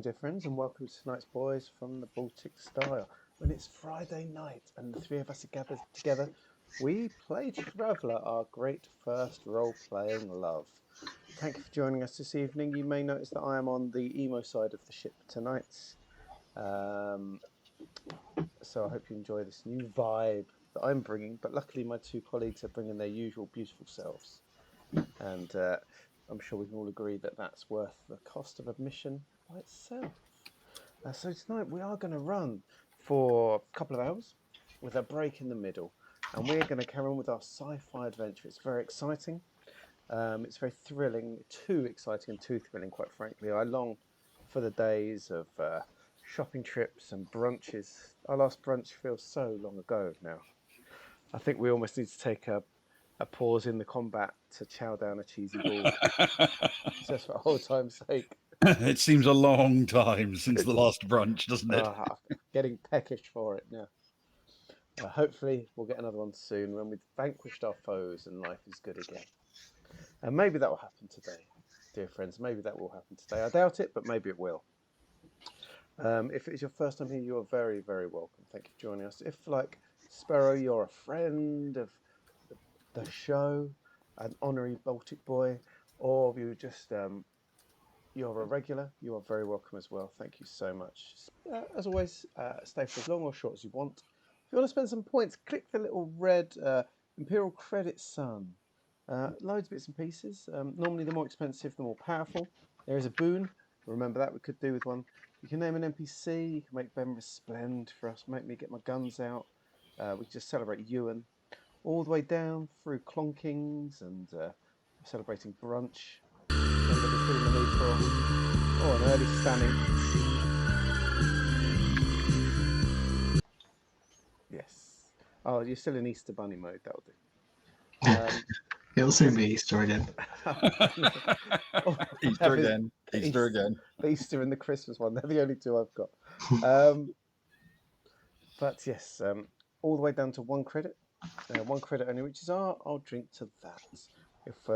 dear friends, and welcome to tonight's Boys from the Baltic Star. When it's Friday night and the three of us are gathered together, we play Traveller, our great first role-playing love. Thank you for joining us this evening. You may notice that I am on the emo side of the ship tonight. So I hope you enjoy this new vibe that I'm bringing, but luckily my two colleagues are bringing their usual beautiful selves. And I'm sure we can all agree that that's worth the cost of admission by itself. So tonight we are going to run for a couple of hours with a break in the middle, and we're going to carry on with our sci-fi adventure. It's very exciting. It's very thrilling, too exciting and too thrilling, quite frankly. I long for the days of shopping trips and brunches. Our last brunch feels so long ago now. I think we almost need to take a pause in the combat to chow down a cheesy ball, just for old time's sake. It seems a long time since the last brunch, doesn't it? Getting peckish for it now. Hopefully we'll get another one soon when we've vanquished our foes and life is good again. And maybe that will happen today, dear friends. Maybe that will happen today. I doubt it, but maybe it will. If it's your first time here, you are very, very welcome. Thank you for joining us. If, like Sparrow, you're a friend of the show, an honorary Baltic boy, or you just you're a regular, you are very welcome as well. Thank you so much. As always, stay for as long or short as you want. If you want to spend some points, click the little red Imperial Credit Sun. Loads of bits and pieces. Normally, the more expensive, the more powerful. There is a boon. Remember that we could do with one. You can name an NPC. You can make them resplend for us. Make me get my guns out. We can just celebrate Ewan. All the way down through clonkings and celebrating brunch. Feeling the need for an early standing. Yes. Oh, you're still in Easter Bunny mode. That'll do. It'll soon be Easter again. Easter again. Easter again. The Easter and the Christmas one. They're the only two I've got. But yes, all the way down to 1 credit. 1 credit only, which is I'll drink to that. If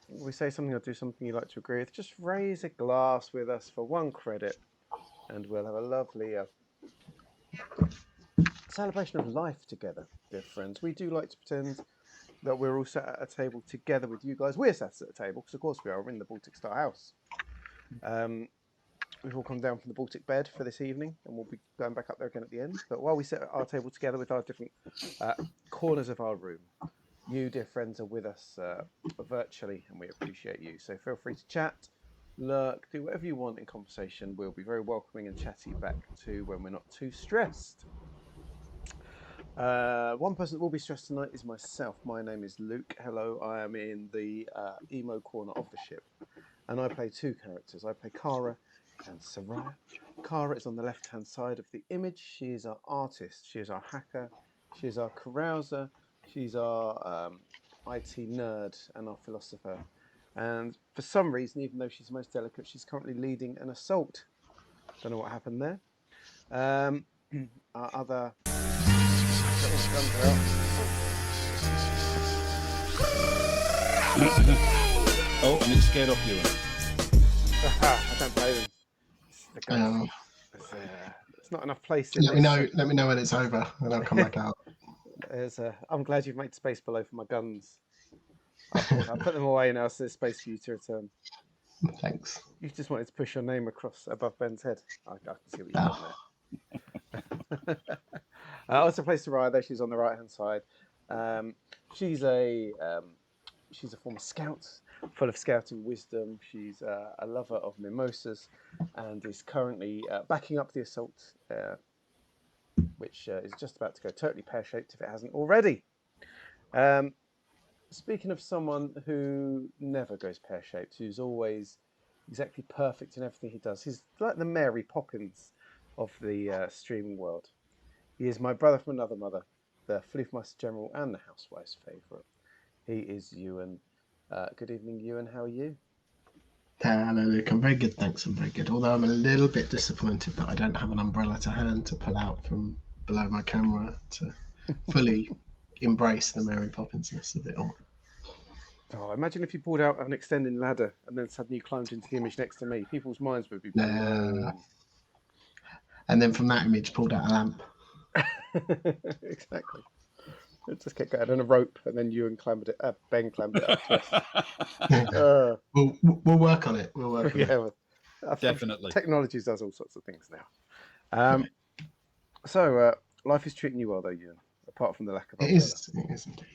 we say something or do something you like to agree with, just raise a glass with us for 1 credit and we'll have a lovely celebration of life together, dear friends. We do like to pretend that we're all sat at a table together with you guys. We're sat at a table because of course we are. We're in the Baltic Star house. We've all come down from the Baltic bed for this evening and we'll be going back up there again at the end. But while we sit at our table together with our different corners of our room, you, dear friends, are with us virtually, and we appreciate you. So feel free to chat, lurk, do whatever you want in conversation. We'll be very welcoming and chatty back to when we're not too stressed. One person that will be stressed tonight is myself. My name is Luke. Hello, I am in the emo corner of the ship, and I play 2 characters. I play Kara and Soraya. Kara is on the left-hand side of the image. She is our artist. She is our hacker. She is our carouser. She's our IT nerd and our philosopher. And for some reason, even though she's most delicate, she's currently leading an assault. Don't know what happened there. Our other... Oh, and it scared off you. I don't play them. It's not enough place. Let me know when it's over, and I'll come back out. I'm glad you've made space below for my guns. I'll put them away now, so there's space for you to return. Thanks. You just wanted to push your name across above Ben's head. I can see what you've done there. I also play Soraya there. She's on the right-hand side. She's a former scout, full of scouting wisdom. She's a lover of mimosas and is currently backing up the assault, which is just about to go totally pear-shaped if it hasn't already. Speaking of someone who never goes pear-shaped, who's always exactly perfect in everything he does, he's like the Mary Poppins of the streaming world. He is my brother from another mother, the Fleetmaster General and the Housewife's favourite. He is Ewan. Good evening, Ewan. How are you? Hello, Luke. I'm very good, thanks. I'm very good. Although I'm a little bit disappointed that I don't have an umbrella to hand to pull out from below my camera to fully embrace the Mary Poppinsness of it all. Oh, imagine if you pulled out an extending ladder and then suddenly you climbed into the image next to me. People's minds would be blown. And then from that image, pulled out a lamp. Exactly. It just kept going on a rope, and then you and Ben clambered it up to us. We'll work on it. We'll work on it. Well, Definitely. Technology does all sorts of things now. So life is treating you well, though, Ewan, apart from the lack of umbrella. It is indeed.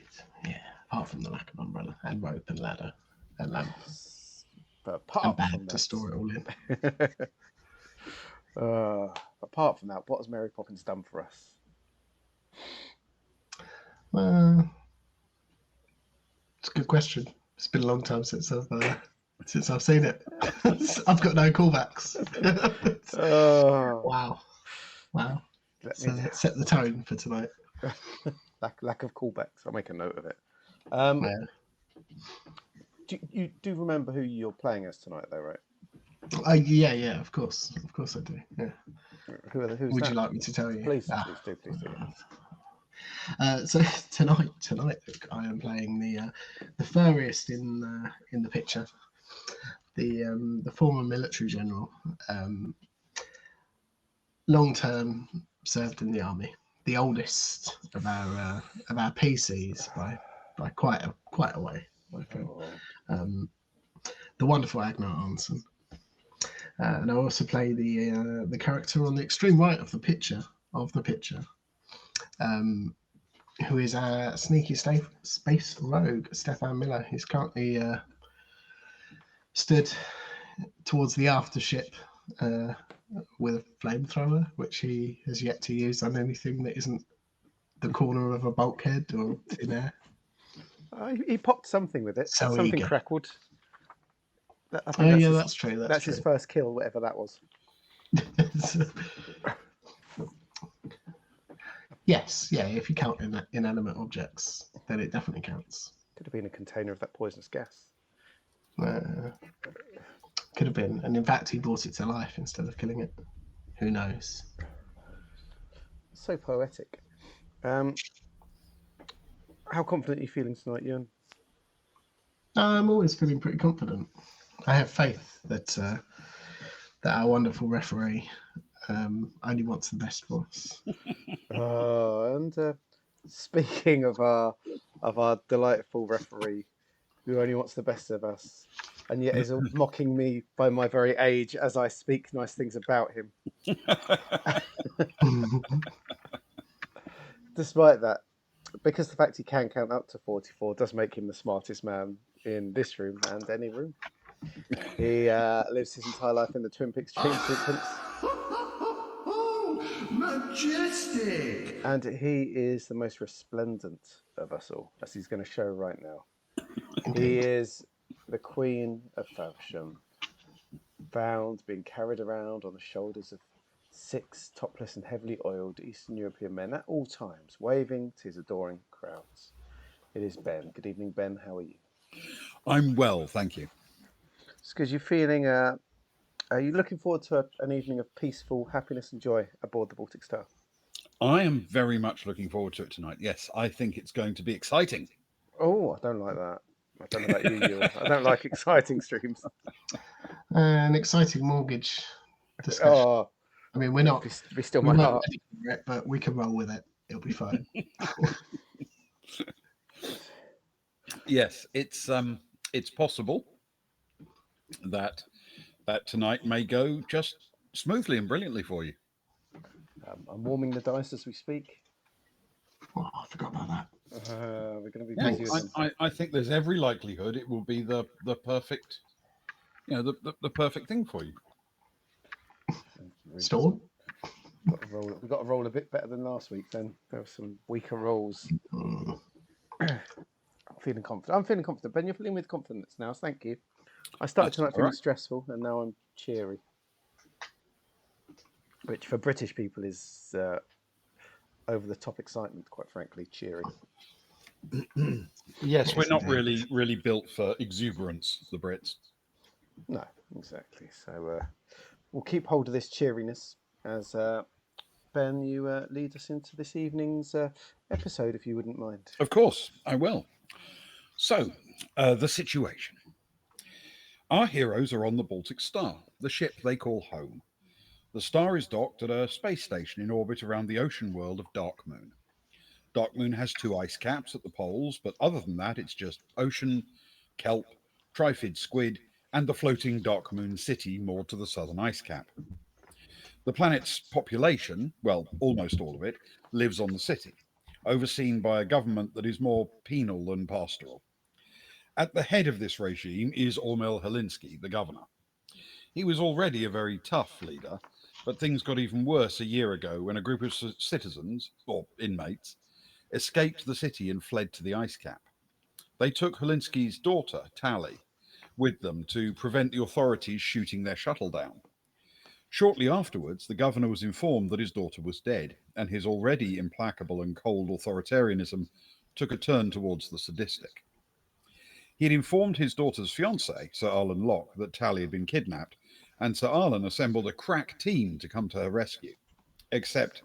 Yeah, apart from the lack of umbrella and rope and ladder and lamp. But apart and from bag that, to store it all in. Apart from that, what has Mary Poppins done for us? It's a good question. It's been a long time since I've seen it. I've got no callbacks. Wow. Set the tone for tonight. Lack of callbacks. I'll make a note of it. You do remember who you're playing as tonight, though, right? Yeah, of course I do. Yeah. Who's Would that? you like me to tell you? Please do. So tonight, I am playing the furriest in the picture, the former military general, long term served in the army, the oldest of our PCs by quite a way, my friend. The wonderful Agnar Arnson. And I also play the character on the extreme right of the picture, who is a sneaky space rogue, Stefan Miller. He's currently stood towards the aftership with a flamethrower, which he has yet to use on anything that isn't the corner of a bulkhead or thin air. He popped something with it. So something eager. crackled. That's true. That's his first kill, whatever that was. Yes, yeah. If you count inanimate objects, then it definitely counts. Could have been a container of that poisonous gas. Could have been, and in fact, he brought it to life instead of killing it. Who knows? So poetic. How confident are you feeling tonight, Ewan? I'm always feeling pretty confident. I have faith that our wonderful referee only wants the best for us. And speaking of our delightful referee, who only wants the best of us, and yet is mocking me by my very age as I speak nice things about him. Despite that, because the fact he can count up to 44 does make him the smartest man in this room and any room. He lives his entire life in the Twin Peaks dream sequence. Majestic! And he is the most resplendent of us all, as he's going to show right now. He is the Queen of Faversham, found being carried around on the shoulders of 6 topless and heavily oiled Eastern European men at all times, waving to his adoring crowds. It is Ben. Good evening, Ben. How are you? I'm well, thank you. It's because you're feeling... are you looking forward to an evening of peaceful happiness and joy aboard the Baltic Star? I am very much looking forward to it tonight. Yes, I think it's going to be exciting. Oh, I don't like that. I don't know about you, Ewan. I don't like exciting streams. An exciting mortgage discussion. Oh, I mean, we're not. Be still my heart. It, but we can roll with it. It'll be fine. Yes, it's possible that tonight may go just smoothly and brilliantly for you. I'm warming the dice as we speak. Oh, I forgot about that. We're going to be busy with them. I think there's every likelihood it will be the perfect, the perfect thing for you. Storm? We've got to roll a bit better than last week. Then there were some weaker rolls. I'm feeling confident. Ben, you're feeling with confidence now. Thank you. I started tonight feeling stressful, and now I'm cheery. Which for British people is over the top excitement, quite frankly, cheery. Yes, we're not really built for exuberance, the Brits. No, exactly. So we'll keep hold of this cheeriness as Ben, you lead us into this evening's episode, if you wouldn't mind. Of course, I will. So, The situation. Our heroes are on the Baltic Star, the ship they call home. The star is docked at a space station in orbit around the ocean world of Darkmoon. Darkmoon has 2 ice caps at the poles, but other than that, it's just ocean, kelp, trifid squid, and the floating Darkmoon city moored to the southern ice cap. The planet's population, well, almost all of it, lives on the city, overseen by a government that is more penal than pastoral. At the head of this regime is Ormel Helinsky, the governor. He was already a very tough leader, but things got even worse a year ago when a group of citizens, or inmates, escaped the city and fled to the ice cap. They took Helinsky's daughter, Tally, with them to prevent the authorities shooting their shuttle down. Shortly afterwards, the governor was informed that his daughter was dead, and his already implacable and cold authoritarianism took a turn towards the sadistic. He had informed his daughter's fiancé, Sir Arlen Locke, that Tally had been kidnapped, and Sir Arlen assembled a crack team to come to her rescue. Except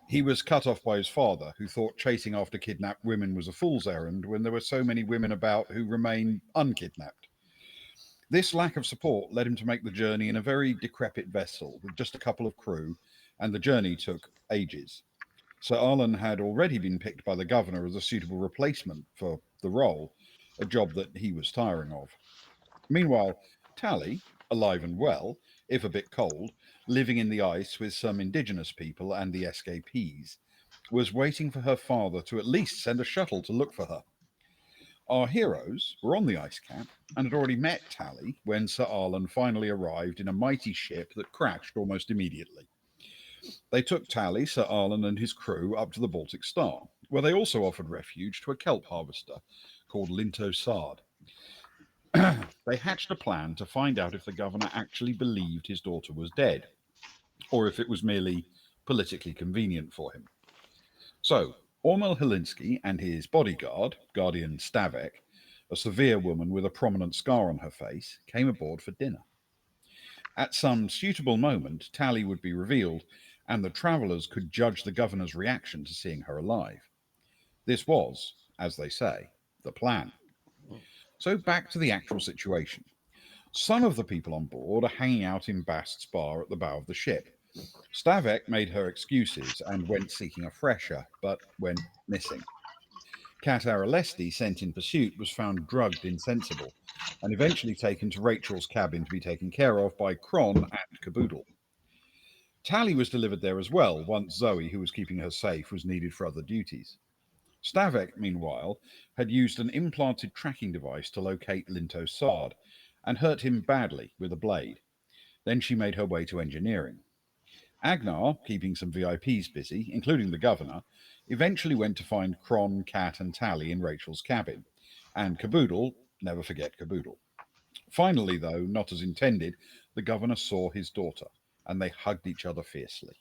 he was cut off by his father, who thought chasing after kidnapped women was a fool's errand when there were so many women about who remain unkidnapped. This lack of support led him to make the journey in a very decrepit vessel with just a couple of crew, and the journey took ages. Sir Arlen had already been picked by the governor as a suitable replacement for the role, a job that he was tiring of. Meanwhile, Tally, alive and well, if a bit cold, living in the ice with some indigenous people and the escapees, was waiting for her father to at least send a shuttle to look for her. Our heroes were on the ice cap and had already met Tally when Sir Arlen finally arrived in a mighty ship that crashed almost immediately. They took Tally, Sir Arlen, and his crew up to the Baltic Star, where they also offered refuge to a kelp harvester called Linto Sard. They hatched a plan to find out if the governor actually believed his daughter was dead, or if it was merely politically convenient for him. So, Ormel Helinsky and his bodyguard, Guardian Stavek, a severe woman with a prominent scar on her face, came aboard for dinner. At some suitable moment, Tally would be revealed, and the travellers could judge the governor's reaction to seeing her alive. This was, as they say, the plan. So back to the actual situation. Some of the people on board are hanging out in Bast's bar at the bow of the ship. Stavek made her excuses and went seeking a fresher, but went missing. Kat Aralesti, sent in pursuit, was found drugged insensible and eventually taken to Rachel's cabin to be taken care of by Kron and Caboodle. Tally was delivered there as well once Zoe, who was keeping her safe, was needed for other duties. Stavek, meanwhile, had used an implanted tracking device to locate Linto Sard and hurt him badly with a blade. Then she made her way to engineering. Agnar, keeping some VIPs busy, including the governor, eventually went to find Kron, Kat, and Tally in Rachel's cabin, and Caboodle, never forget Caboodle. Finally, though, not as intended, the governor saw his daughter, and they hugged each other fiercely.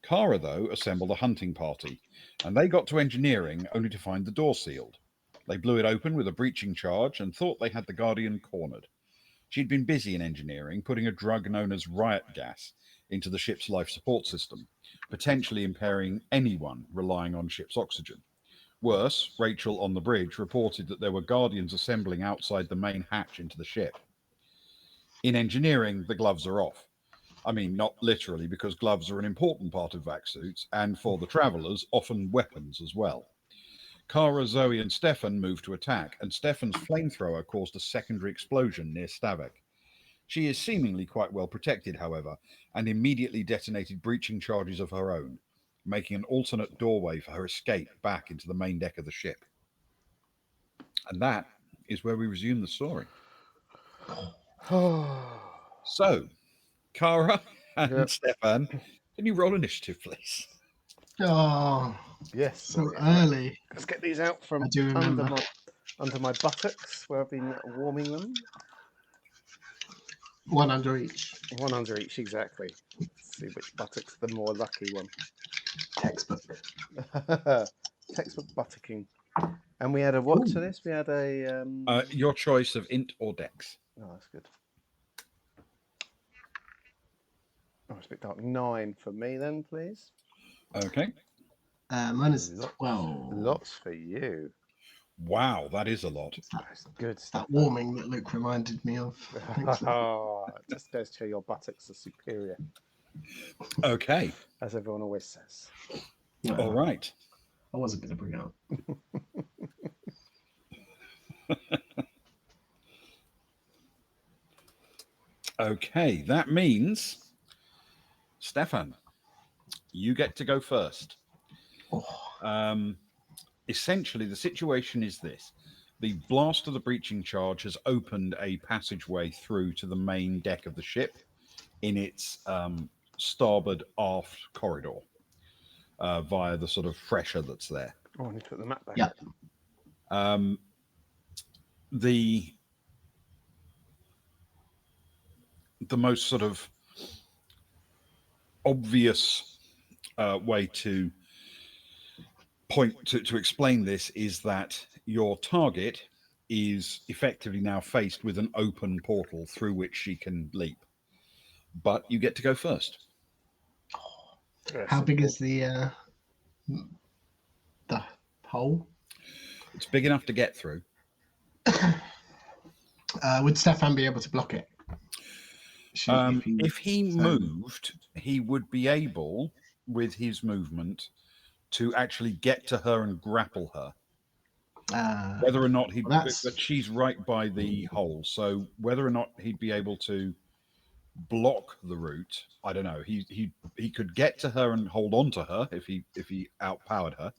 Kara, though, assembled a hunting party, and they got to engineering only to find the door sealed. They blew it open with a breaching charge and thought they had the Guardian cornered. She'd been busy in engineering, putting a drug known as riot gas into the ship's life support system, potentially impairing anyone relying on ship's oxygen. Worse, Rachel on the bridge reported that there were Guardians assembling outside the main hatch into the ship. In engineering, the gloves are off. I mean, not literally, because gloves are an important part of vac suits, and for the travellers, often weapons as well. Kara, Zoe, and Stefan moved to attack, and Stefan's flamethrower caused a secondary explosion near Stavek. She is seemingly quite well protected, however, and immediately detonated breaching charges of her own, making an alternate doorway for her escape back into the main deck of the ship. And that is where we resume the story. So, Kara and Yep. Stefan, can you roll initiative, please? Oh, Yes. so early. Let's get these out from I do remember. under my buttocks where I've been warming them. One under each. One under each, exactly. Let's see which buttock's the more lucky one. Textbook. Textbook buttocking. And we had a what to this? We had a... Your choice of int or dex. Oh, that's good. Oh, it's a bit dark. 9 for me then, please. Okay. Mine is 12. Lots for you. Wow, that is a lot. That's good That stuff. warming that Luke reminded me of. Thanks, Luke. Just goes to show your buttocks are superior, Okay. as everyone always says. Well, All right. I was a bit of a bring up. Okay, that means, Stefan, you get to go first. Oh, Essentially, the situation is this. The blast of the breaching charge has opened a passageway through to the main deck of the ship in its starboard aft corridor via the sort of fresher that's there. Oh, I need to put the map back. yeah. The most sort of obvious way to explain this is that your target is effectively now faced with an open portal through which she can leap. But you get to go first. How big is the hole? It's big enough to get through. Would Stefan be able to block it? If he moved, he would be able, with his movement, to actually get to her and grapple her. Whether or not but she's right by the hole, so whether or not he'd be able to block the route, I don't know. He could get to her and hold on to her if he outpowered her.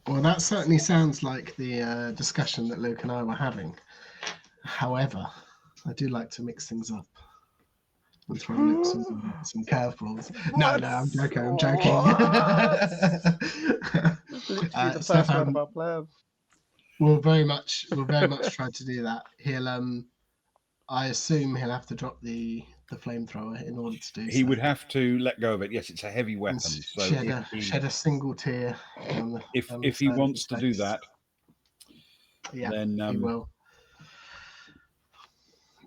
Well, that certainly sounds like the discussion that Luke and I were having. However, I do like to mix things up and throw Luke some curveballs. No, I'm joking. Literally the first word of our plan. We'll very much try to do that. I assume he'll have to drop the flamethrower in order to do so. He would have to let go of it. Yes, it's a heavy weapon. So shed a single tear. If he wants to do that, then he will.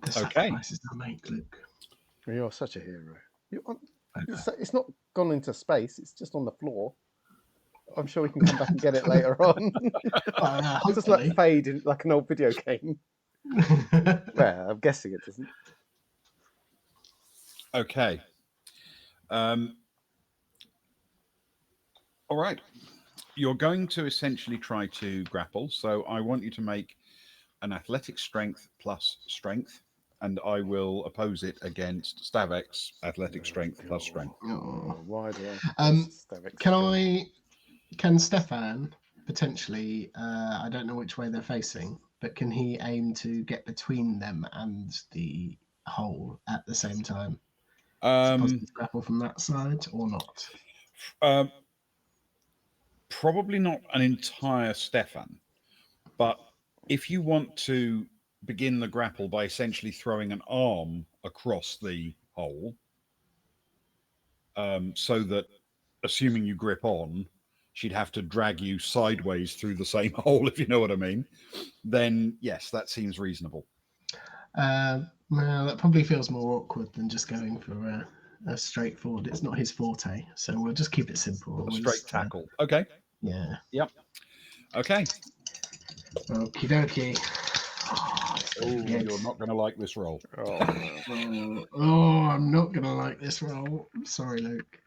The sacrifices I make, Luke. You're such a hero. It's not gone into space. It's just on the floor. I'm sure we can come back and get it later on. It's just like fade in like an old video game. Well, I'm guessing it doesn't. Okay. All right. You're going to essentially try to grapple. So I want you to make an athletic strength plus strength, and I will oppose it against Stavek's athletic strength plus strength. Why do I? Can Stefan potentially? I don't know which way they're facing, but can he aim to get between them and the hole at the same time? Is it possible to grapple from that side or not? Probably not an entire Stefan, but if you want to begin the grapple by essentially throwing an arm across the hole, so that, assuming you grip on, she'd have to drag you sideways through the same hole, if you know what I mean, then yes, that seems reasonable. Well, that probably feels more awkward than just going for a straightforward. It's not his forte, so we'll just keep it simple. A straight tackle. Okay. Yeah. Yep. Okay. Okie dokie. You're not going to like this roll. I'm not going to like this roll. I'm sorry, Luke.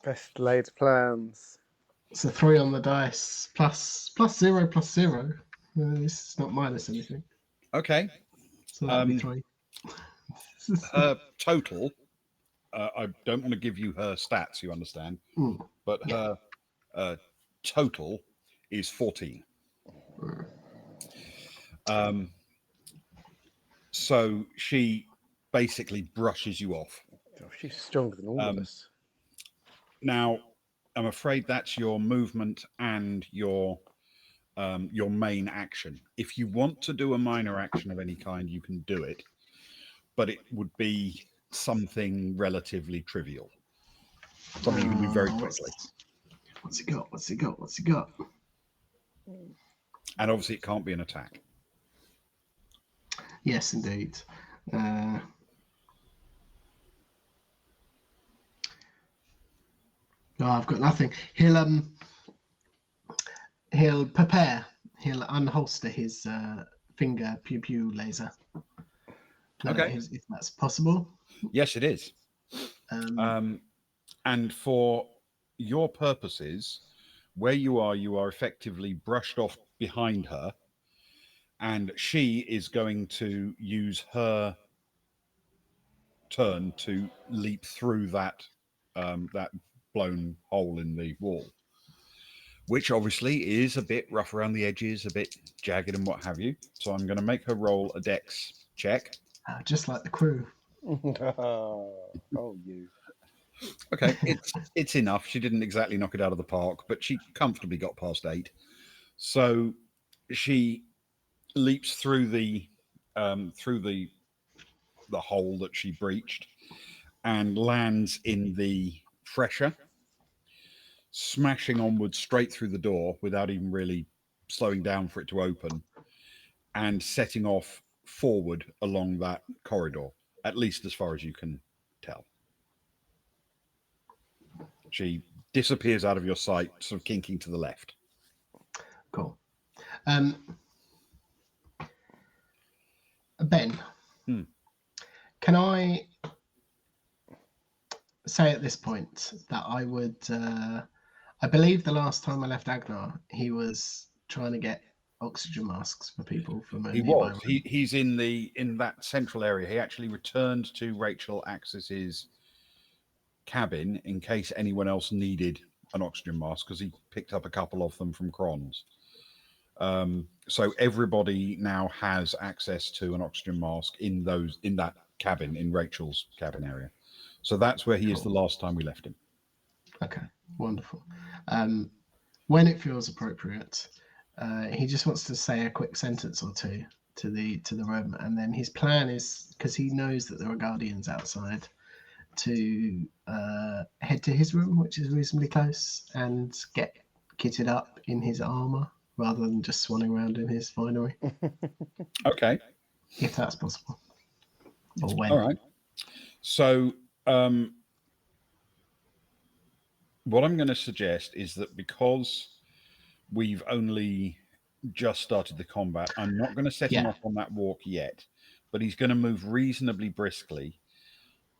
Best laid plans. It's a 3 on the dice. Plus 0, plus 0. This is not minus anything. Okay. So that'll be 3. Her total, I don't want to give you her stats, you understand, but her total is 14. So she basically brushes you off. She's stronger than all of us. Now, I'm afraid that's your movement and your main action. If you want to do a minor action of any kind, you can do it, but it would be something relatively trivial. Something you can do very quickly. What's he got? And obviously it can't be an attack. Yes, indeed. No, I've got nothing. He'll he'll prepare. He'll unholster his finger pew pew laser. Okay. If that's possible. Yes, it is. And for your purposes, where you are effectively brushed off behind her, and she is going to use her turn to leap through that that blown hole in the wall, which obviously is a bit rough around the edges, a bit jagged and what have you. So I'm going to make her roll a dex check. Just like the crew. Oh, you. Okay, it's enough. She didn't exactly knock it out of the park, but she comfortably got past 8. So she leaps through the hole that she breached and lands in the fresher, smashing onwards straight through the door without even really slowing down for it to open, and setting off forward along that corridor, at least as far as you can tell. She disappears out of your sight, sort of kinking to the left. Cool. Ben, can I say at this point that I would... I believe the last time I left Agnar, he was trying to get oxygen masks for people from a nearby room. He's in that central area. He actually returned to Rachel Axis's cabin in case anyone else needed an oxygen mask, because he picked up a couple of them from Kron's. So everybody now has access to an oxygen mask in that cabin, in Rachel's cabin area. So that's where he is the last time we left him. Okay, wonderful. When it feels appropriate, he just wants to say a quick sentence or two to the room, and then his plan is, because he knows that there are guardians outside, to head to his room, which is reasonably close, and get kitted up in his armor rather than just swanning around in his finery. Okay, if that's possible. Or when. All right. So what I'm going to suggest is that, because we've only just started the combat, I'm not going to set him off on that walk yet, but he's going to move reasonably briskly.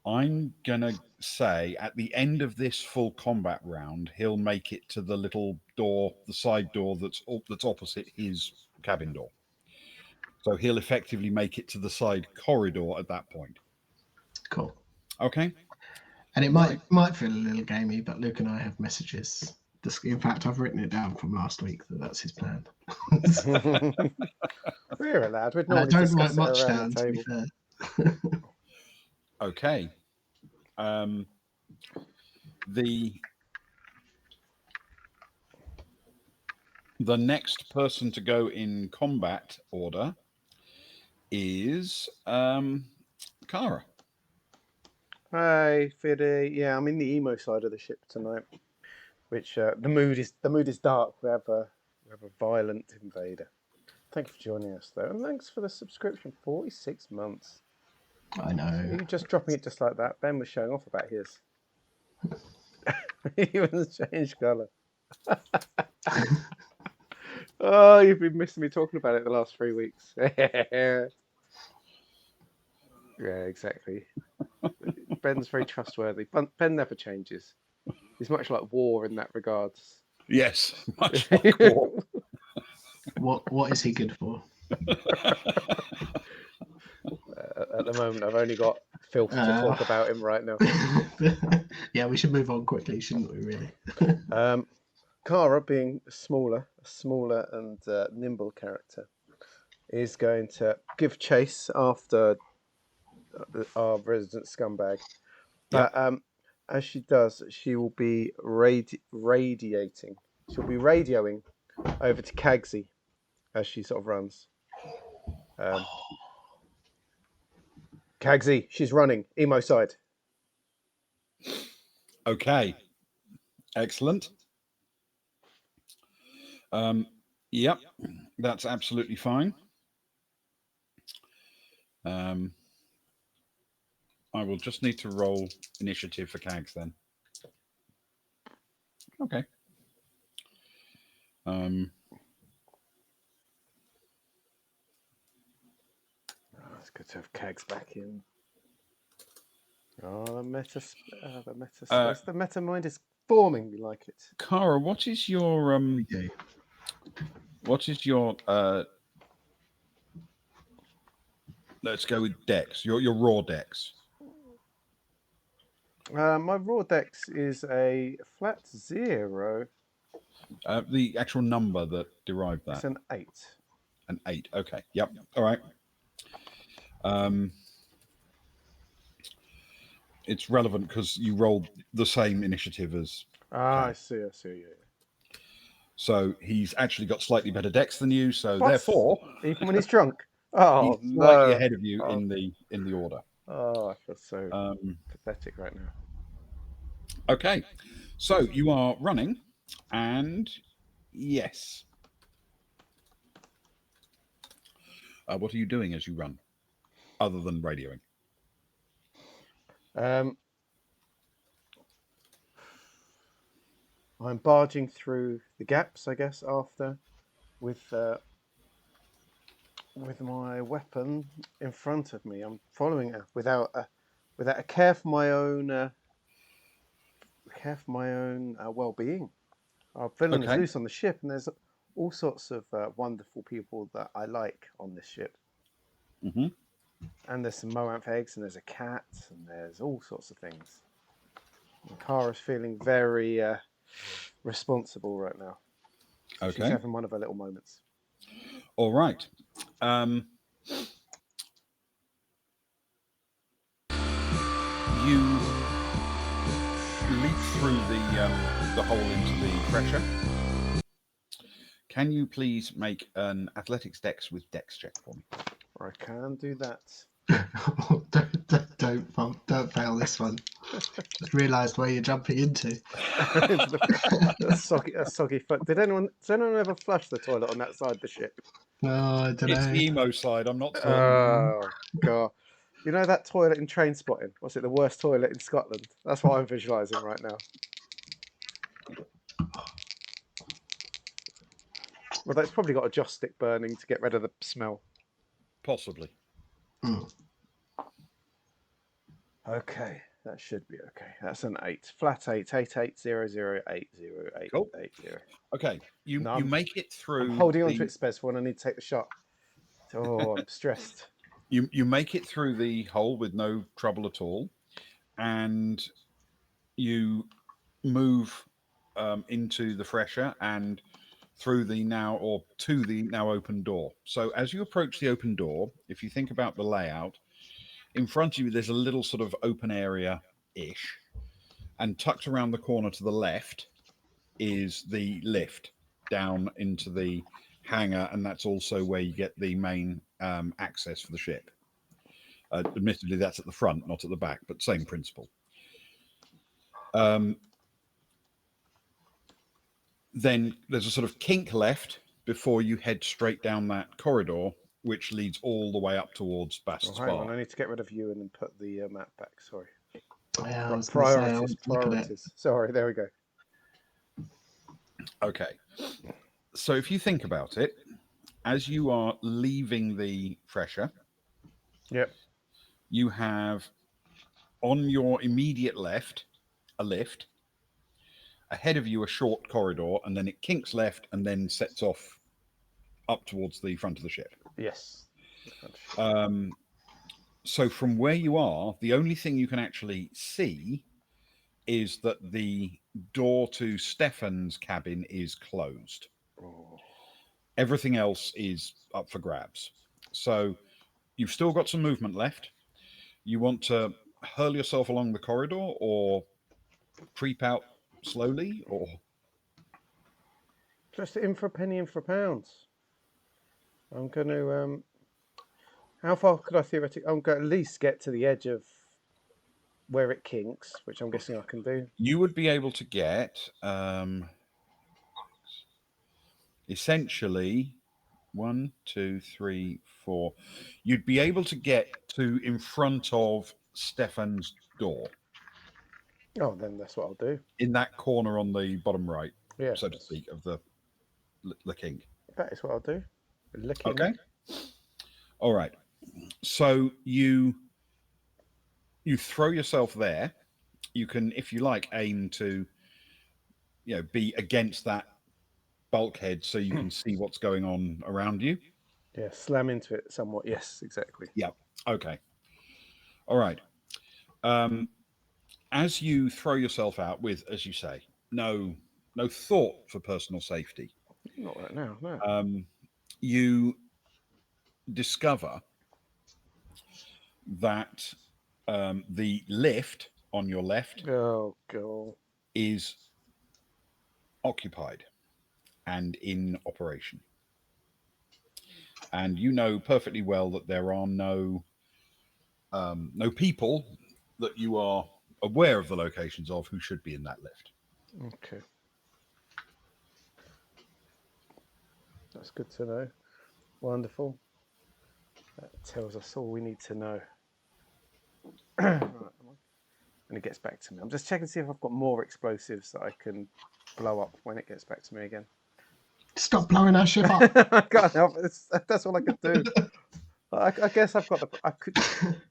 I'm going to say at the end of this full combat round, he'll make it to the little door, the side door that's opposite his cabin door. So he'll effectively make it to the side corridor at that point. Cool. Okay. And it might feel a little gamey, but Luke and I have messages. In fact, I've written it down from last week that's his plan. We're allowed. We'd I normally don't discuss write it much around down, the to be table. fair. Okay. The next person to go in combat order is Kara. Hi, Fiddy. Yeah, I'm in the emo side of the ship tonight, which the mood is dark. We have a violent invader. Thank you for joining us, though, and thanks for the subscription. 46 months. I know. You're just dropping it just like that. Ben was showing off about his. He was changed colour. Oh, you've been missing me talking about it the last 3 weeks. Yeah, exactly. Ben's very trustworthy. Ben never changes. He's much like War in that regards. Yes, much like War. What is he good for? At the moment, I've only got filth to talk about him right now. Yeah, we should move on quickly, shouldn't we, really? Kara, being a smaller and nimble character, is going to give chase after our resident scumbag. But as she does, she will be radiating. She'll be radioing over to Kagsy as she sort of runs. Kagsy, she's running. Emo side. Okay. Excellent. Yep, that's absolutely fine. I will just need to roll initiative for Kags then. Okay. it's good to have kegs back in. Oh, the meta space. The meta mind is forming. We like it. Cara, what is your Okay. let's go with dex. Your raw dex. My raw dex is a flat 0. The actual number that derived It's that. an 8. An 8. Okay. Yep. All right. It's relevant because you rolled the same initiative as. Ah, Okay. I see. Yeah. So he's actually got slightly better dex than you. So What? therefore, Even when he's drunk. Oh he's slightly no! ahead of you in the order. Oh, I feel so pathetic right now. Okay. So you are running, and yes. What are you doing as you run, other than radioing? I'm barging through the gaps, I guess, after with my weapon in front of me. I'm following her without a care for my own well-being. Our villain is Okay. loose on the ship, and there's all sorts of wonderful people that I like on this ship. Mm-hmm. And there's some Moanth eggs, and there's a cat, and there's all sorts of things. And Kara's feeling very responsible right now. So she's Okay. having one of her little moments. All right. You leap through the hole into the pressure. Can you please make an athletics dex with dex check for me? I can do that. don't fail this one. Just realised where you're jumping into. a soggy foot. Does anyone ever flush the toilet on that side of the ship? No, I don't It's know. the emo side. I'm not certain. Oh god! You know that toilet in Train Spotting? What's it? The worst toilet in Scotland. That's what I'm visualising right now. Well, that's probably got a joss stick burning to get rid of the smell. Possibly. Okay, that should be okay. That's an 8. Flat 8. 8800808080. Cool. Okay, you make it through. I'm holding on to it, Spez, for when I need to take the shot. Oh, I'm stressed. You make it through the hole with no trouble at all, and you move into the fresher and through the to the now open door. So as you approach the open door, if you think about the layout, in front of you there's a little sort of open area-ish, and tucked around the corner to the left is the lift down into the hangar, and that's also where you get the main access for the ship. Admittedly, that's at the front, not at the back, but same principle. Then there's a sort of kink left before you head straight down that corridor, which leads all the way up towards Bast's Hang on, Bar. I need to get rid of you and then put the map back. Sorry. Yeah, I was gonna say, I was looking at Priorities. Sorry, there we go. Okay. So if you think about it, as you are leaving the fresher, Yep. you have on your immediate left a lift, ahead of you a short corridor, and then it kinks left and then sets off up towards the front of the ship. Yes. So from where you are, the only thing you can actually see is that the door to Stefan's cabin is closed. Oh. Everything else is up for grabs. So you've still got some movement left. You want to hurl yourself along the corridor or creep out slowly, or Just in for a penny, in for a pound. I'm going to... how far could I theoretically... I'm going to at least get to the edge of where it kinks, which I'm guessing I can do. you would be able to get essentially 1, 2, 3, 4. You'd be able to get to in front of Stefan's door. Oh, then that's what I'll do. In that corner on the bottom right, Yeah, so to speak, of the kink. that is what I'll do. Okay. All right. So you throw yourself there. You can, if you like, aim to be against that bulkhead so you can see what's going on around you. Yeah, slam into it somewhat. Yes, exactly. Yeah. Okay. All right. As you throw yourself out with, as you say, no thought for personal safety, Not right now, no. you discover that the lift on your left Oh, God. is occupied and in operation. And you know perfectly well that there are no people that you are aware of the locations of who should be in that lift. Okay. That's good to know. Wonderful. That tells us all we need to know. Right, when it gets back to me. I'm just checking to see if I've got more explosives that I can blow up when it gets back to me again. Stop blowing our ship up. I can't help it. That's all I could do. I guess I've got the.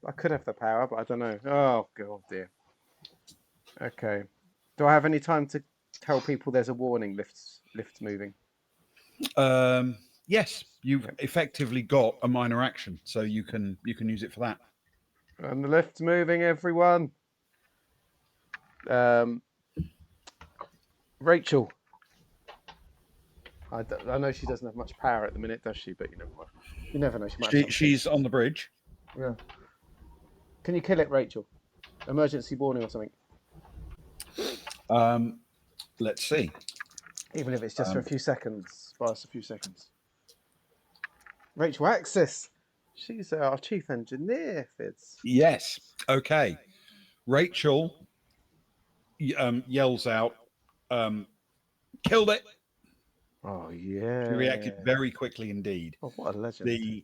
I could have the power, but I don't know. Oh God, dear. Okay. Do I have any time to tell people there's a warning? Lifts moving. Yes, you've effectively got a minor action, so you can use it for that. And the lift's moving, everyone. Rachel. I know she doesn't have much power at the minute, does she? But you never know. She might. She's on the bridge. Yeah. Can you kill it, Rachel? Emergency warning or something. Let's see. Even if it's just for a few seconds. Buy us a few seconds. Rachel Axis. She's our chief engineer, Fitz. Yes. Okay. Rachel yells out, "Killed it!" Oh yeah. She reacted very quickly indeed. Oh, what a legend.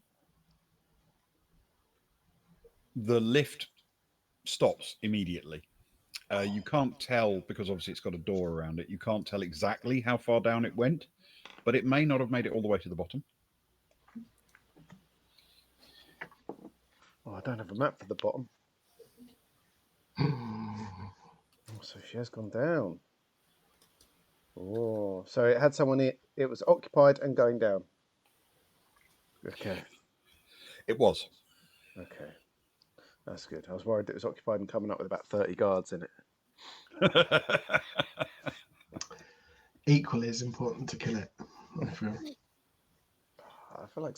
The lift stops immediately. You can't tell, because obviously it's got a door around it, you can't tell exactly how far down it went, but it may not have made it all the way to the bottom. Oh, I don't have a map for the bottom. Oh, so she has gone down. Oh, so it had someone. It was occupied and going down. Okay. It was. Okay. That's good. I was worried it was occupied and coming up with about 30 guards in it. Equally as important to kill it, I feel. I feel like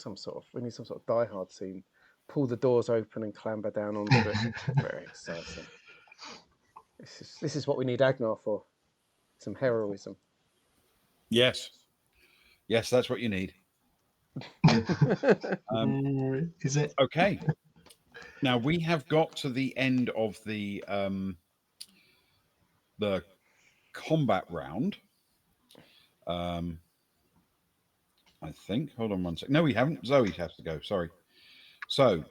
we need some sort of Die Hard scene. Pull the doors open and clamber down onto it. Very exciting. This is what we need Agnar for. Some heroism. Yes. Yes, that's what you need. Is it? Okay. Now we have got to the end of the combat round. I think. Hold on one second. No, we haven't. Zoe has to go. Sorry. So,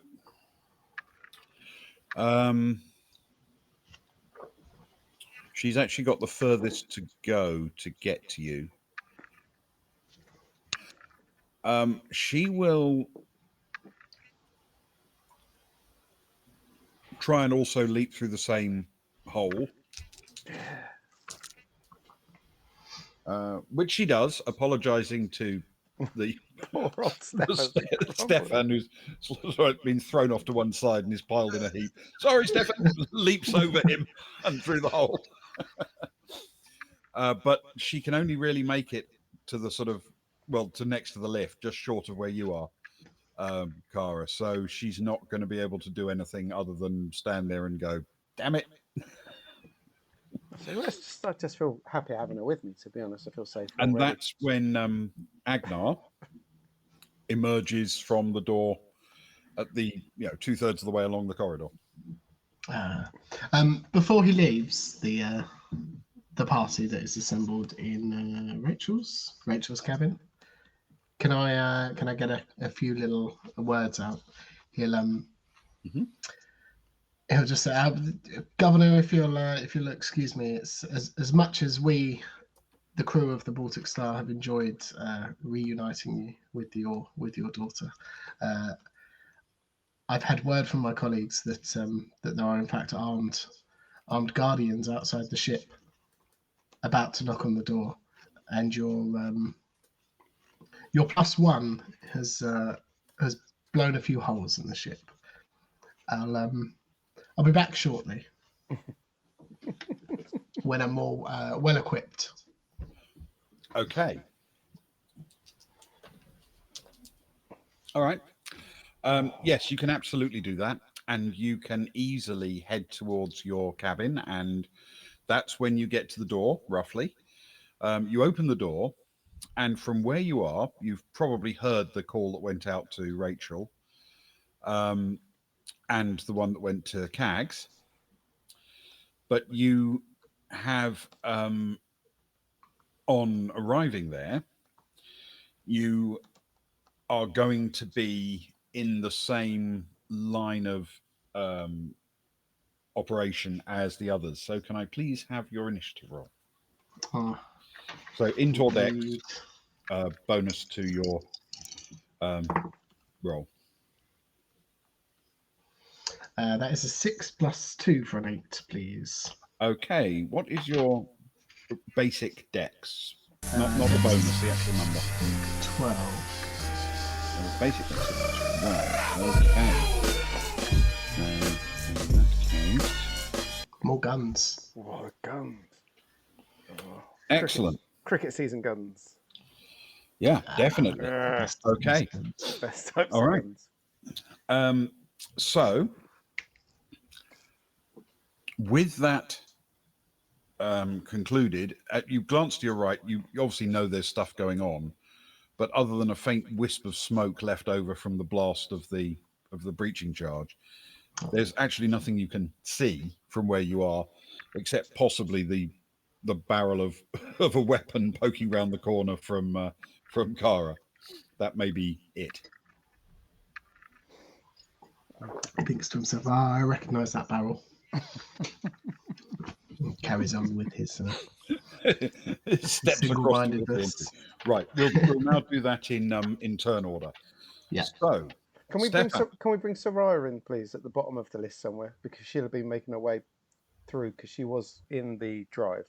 she's actually got the furthest to go to get to you. She will try and also leap through the same hole. Which she does, apologizing to the Poor old Stefan, who's been thrown off to one side and is piled in a heap. Sorry, Stefan, leaps over him and through the hole. But she can only really make it to the to next to the lift, just short of where you are, Kara. So she's not going to be able to do anything other than stand there and go, "Damn it." I just feel happy having her with me, to be honest. I feel safe. And already. that's when Agnar emerges from the door at the 2/3 of the way along the corridor. Before he leaves the party that is assembled in Rachel's cabin, can I get a few little words out? He'll just say, Governor, if you'll excuse me, it's as much as we, the crew of the Baltic Star, have enjoyed reuniting you with your daughter. I've had word from my colleagues that that there are in fact armed guardians outside the ship, about to knock on the door, and your +1 has blown a few holes in the ship. I'll be back shortly when I'm more well equipped. Okay. All right. Yes, you can absolutely do that, and you can easily head towards your cabin, and that's when you get to the door, roughly. You open the door, and from where you are, you've probably heard the call that went out to Rachel, and the one that went to Cags. But you have, on arriving there, you are going to be in the same line of operation as the others. So can I please have your initiative roll? So int or dex, bonus to your roll. That is a 6 + 2 for an 8, please. Okay, what is your basic dex? Not the bonus, the actual number. 12. Basic dex is 12. Okay. In that case, More guns. What guns? Oh, excellent. Cricket season guns. Yeah, definitely. Okay. Best types All of right. guns. So, with that concluded, you glance to your right. You obviously know there's stuff going on, but other than a faint wisp of smoke left over from the blast of the breaching charge, there's actually nothing you can see from where you are, except possibly the barrel of of a weapon poking round the corner from Kara. That may be it. He thinks to himself, I recognise that barrel. Carries on with his steps single-mindedness. Right, we'll now do that in turn order. Yeah. So, Can we bring Soraya in, please, at the bottom of the list somewhere, because she'll have been making her way through because she was in the drive.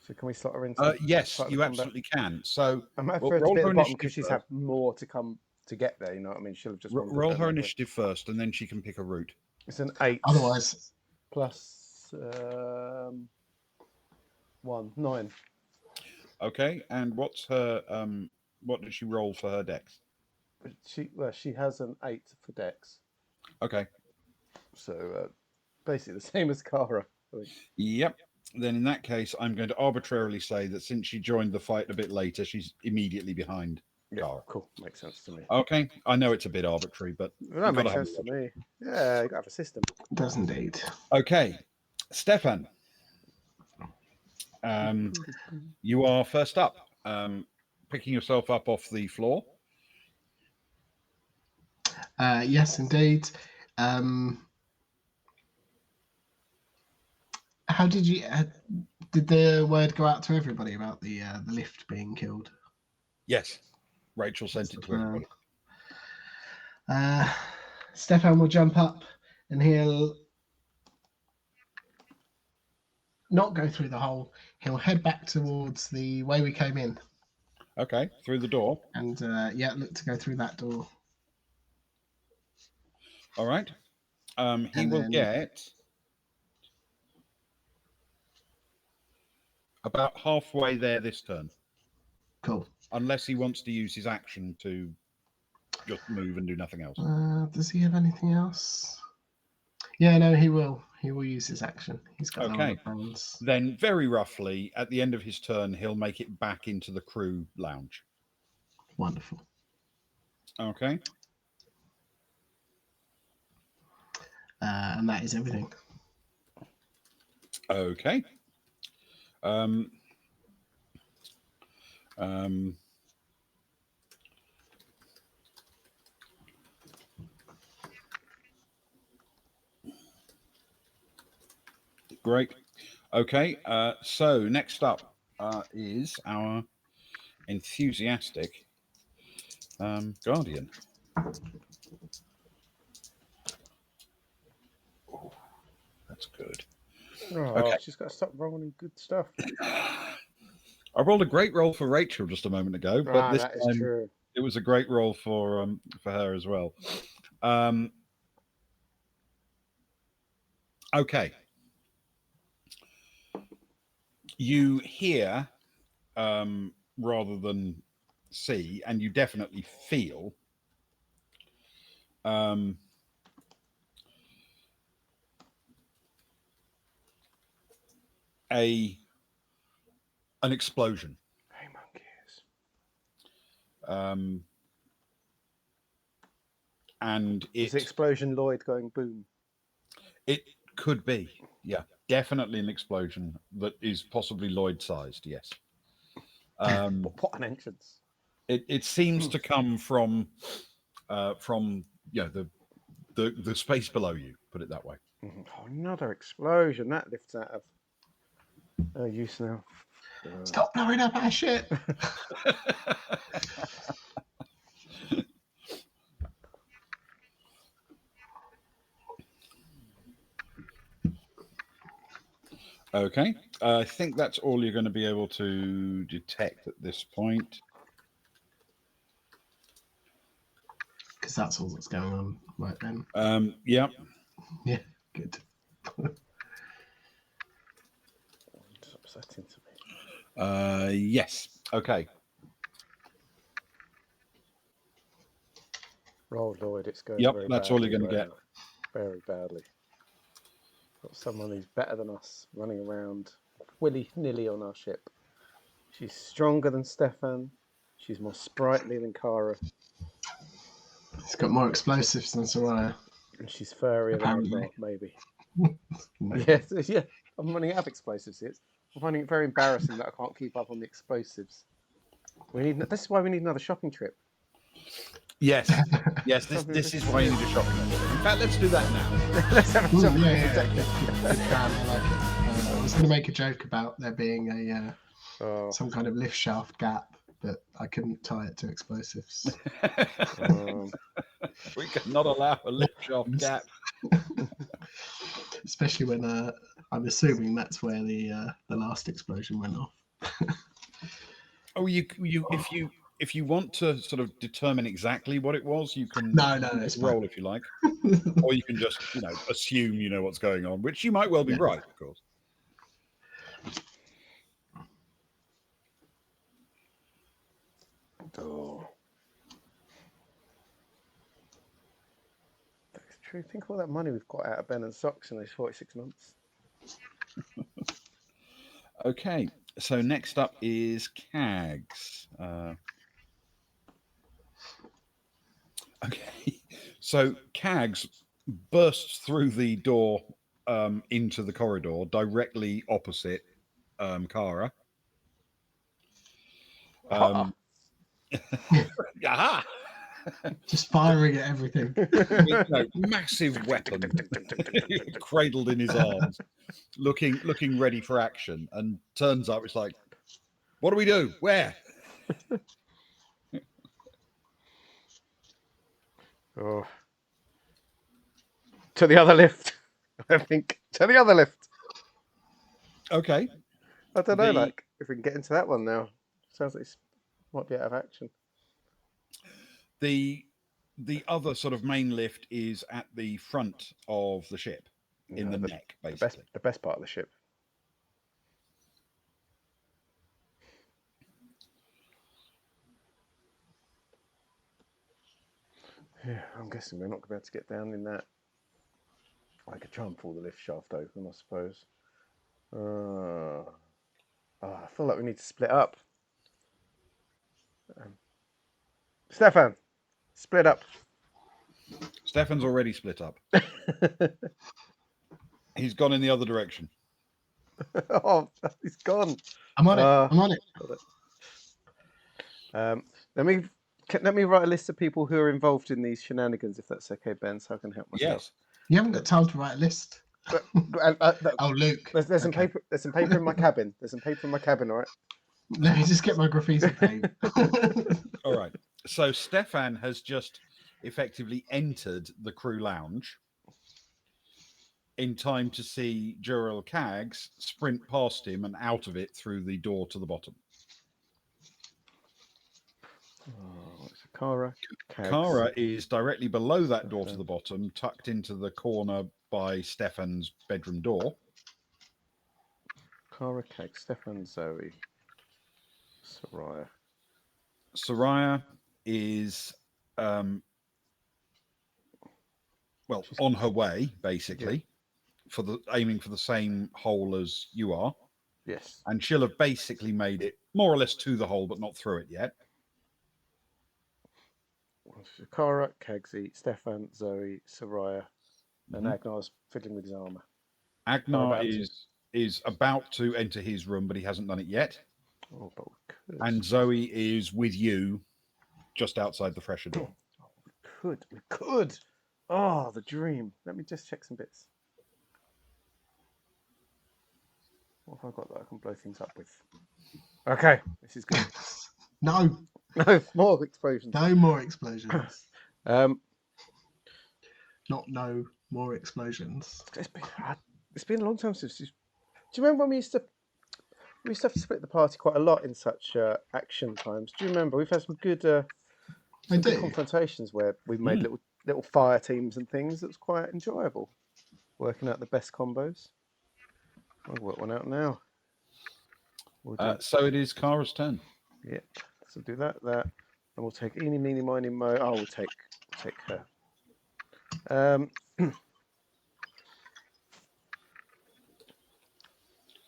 So can we slot her in? Yes, you absolutely can. So I'm happy for her to be at the bottom because she's had more to come to get there. You know what I mean? She'll have just roll her initiative first, and then she can pick a route. It's an 8. Otherwise, plus 1, 9. Okay, and what's her what did she roll for her dex? She has an 8 for dex. Okay. So basically the same as Kara. Yep. Then in that case, I'm going to arbitrarily say that since she joined the fight a bit later, she's immediately behind Kara. Cool. Makes sense to me. Okay. I know it's a bit arbitrary, but that makes sense to me. Yeah, you got to have a system. It does indeed. Okay. Stefan. You are first up, picking yourself up off the floor. Yes, indeed. How did you? Did the word go out to everybody about the lift being killed? Yes, Rachel sent it to everybody. Stefan will jump up, and he'll not go through the hole. He'll head back towards the way we came in. Okay, through the door. And look to go through that door. All right. He will get about halfway there this turn. Cool. Unless he wants to use his action to just move and do nothing else. Does he have anything else? Yeah, no, he will. He will use his action. He's got no other plans. Then, very roughly, at the end of his turn, he'll make it back into the crew lounge. Wonderful. Okay. And that is everything. Okay. Great. Okay. So next up is our enthusiastic guardian. That's good. Oh, Okay. she's got to stop rolling good stuff. I rolled a great roll for Rachel just a moment ago, but this that is time true. it was a great roll for her as well. Okay. You hear rather than see, and you definitely feel an explosion. Hey, monkeys. And Is the explosion Lloyd going boom? It could be, yeah, definitely an explosion that is possibly Lloyd-sized. Yes. What an entrance! It seems to come from the space below you. Put it that way. Oh, another explosion. That lifts out of use now. Stop blowing up our shit. Okay, I think that's all you're going to be able to detect at this point. Because that's all that's going on right then. Yeah. Yeah, good. It's upsetting to me. Yes. Okay. Roll Lloyd, it's going Yep, very that's badly. all you're going to get. Very badly. Got someone who's better than us running around willy-nilly on our ship. She's stronger than Stefan. She's more sprightly than Kara. It's got more explosives than Soraya. And she's furrier Apparently. than us, maybe. Maybe. Yes, yeah. I'm running out of explosives here. I'm finding it very embarrassing that I can't keep up on the explosives. This is why we need another shopping trip. Yes. Yes, this is why you need a shopping list. In fact, let's do that now. Let's have a Ooh, shopping yeah, trip. Good plan, I like it. I was going to make a joke about there being a some kind of lift shaft gap, but I couldn't tie it to explosives. We cannot allow a lift shaft gap. Especially when I'm assuming that's where the last explosion went off. Oh, if you want to sort of determine exactly what it was, you can it's roll fine. if you like, or you can just assume you know what's going on, which you might well be right, of course. Oh. That's true. Think of all that money we've got out of Ben and Socks in those 46 months. Okay, so next up is Cags. Okay, so Cags bursts through the door into the corridor directly opposite Kara. Aha! Just firing at everything. Massive weapon cradled in his arms, looking ready for action, and turns up. It's like, what do we do? Where? Oh. To the other lift. I think to the other lift. Okay. I don't know, like if we can get into that one now. Sounds like it might be out of action. The other sort of main lift is at the front of the ship, in the neck, basically. The best part of the ship. Yeah, I'm guessing we're not going to be able to get down in that. I could try and pull the lift shaft open, I suppose. I feel like we need to split up. Stefan, split up. Stefan's already split up. He's gone in the other direction. Oh, he's gone. I'm on it. I'm on it. Let me write a list of people who are involved in these shenanigans, if that's okay, Ben, so I can help myself. Yes. You haven't got time to write a list. Oh, Luke. There's some paper. There's some paper in my cabin. There's some paper in my cabin. All right. Let me just get my graffiti paint. All right. So Stefan has just effectively entered the crew lounge. in time to see Juril Kags sprint past him and out of it through the door to the bottom. Oh, it's a Kara. Kara is directly below that door to the bottom, tucked into the corner by Stefan's bedroom door. Kara, Keg, Stefan, Zoe, Soraya. Soraya is, well, on her way, basically, aiming for the same hole as you are. Yes. And she'll have basically made it more or less to the hole, but not through it yet. Kara, Kegsy, Stefan, Zoe, Soraya, and Agnar's fiddling with his armour. Agnar is about to enter his room, but he hasn't done it yet. Oh, but we could. And Zoe is with you just outside the Fresher door. We could. Oh, the dream. Let me just check some bits. What have I got that I can blow things up with? Okay, this is good. No, No more explosions. no more explosions. Um, Not no more explosions. it's been a long time since. Do you remember when we used to have to split the party quite a lot in such action times? Do you remember? We've had some good, good confrontations where we've made little fire teams and things. It was quite enjoyable, working out the best combos. I'll work one out now. So it is Kara's turn. Yeah, so do that, and we'll take eeny, meeny, miny, mo. Oh, we'll take her.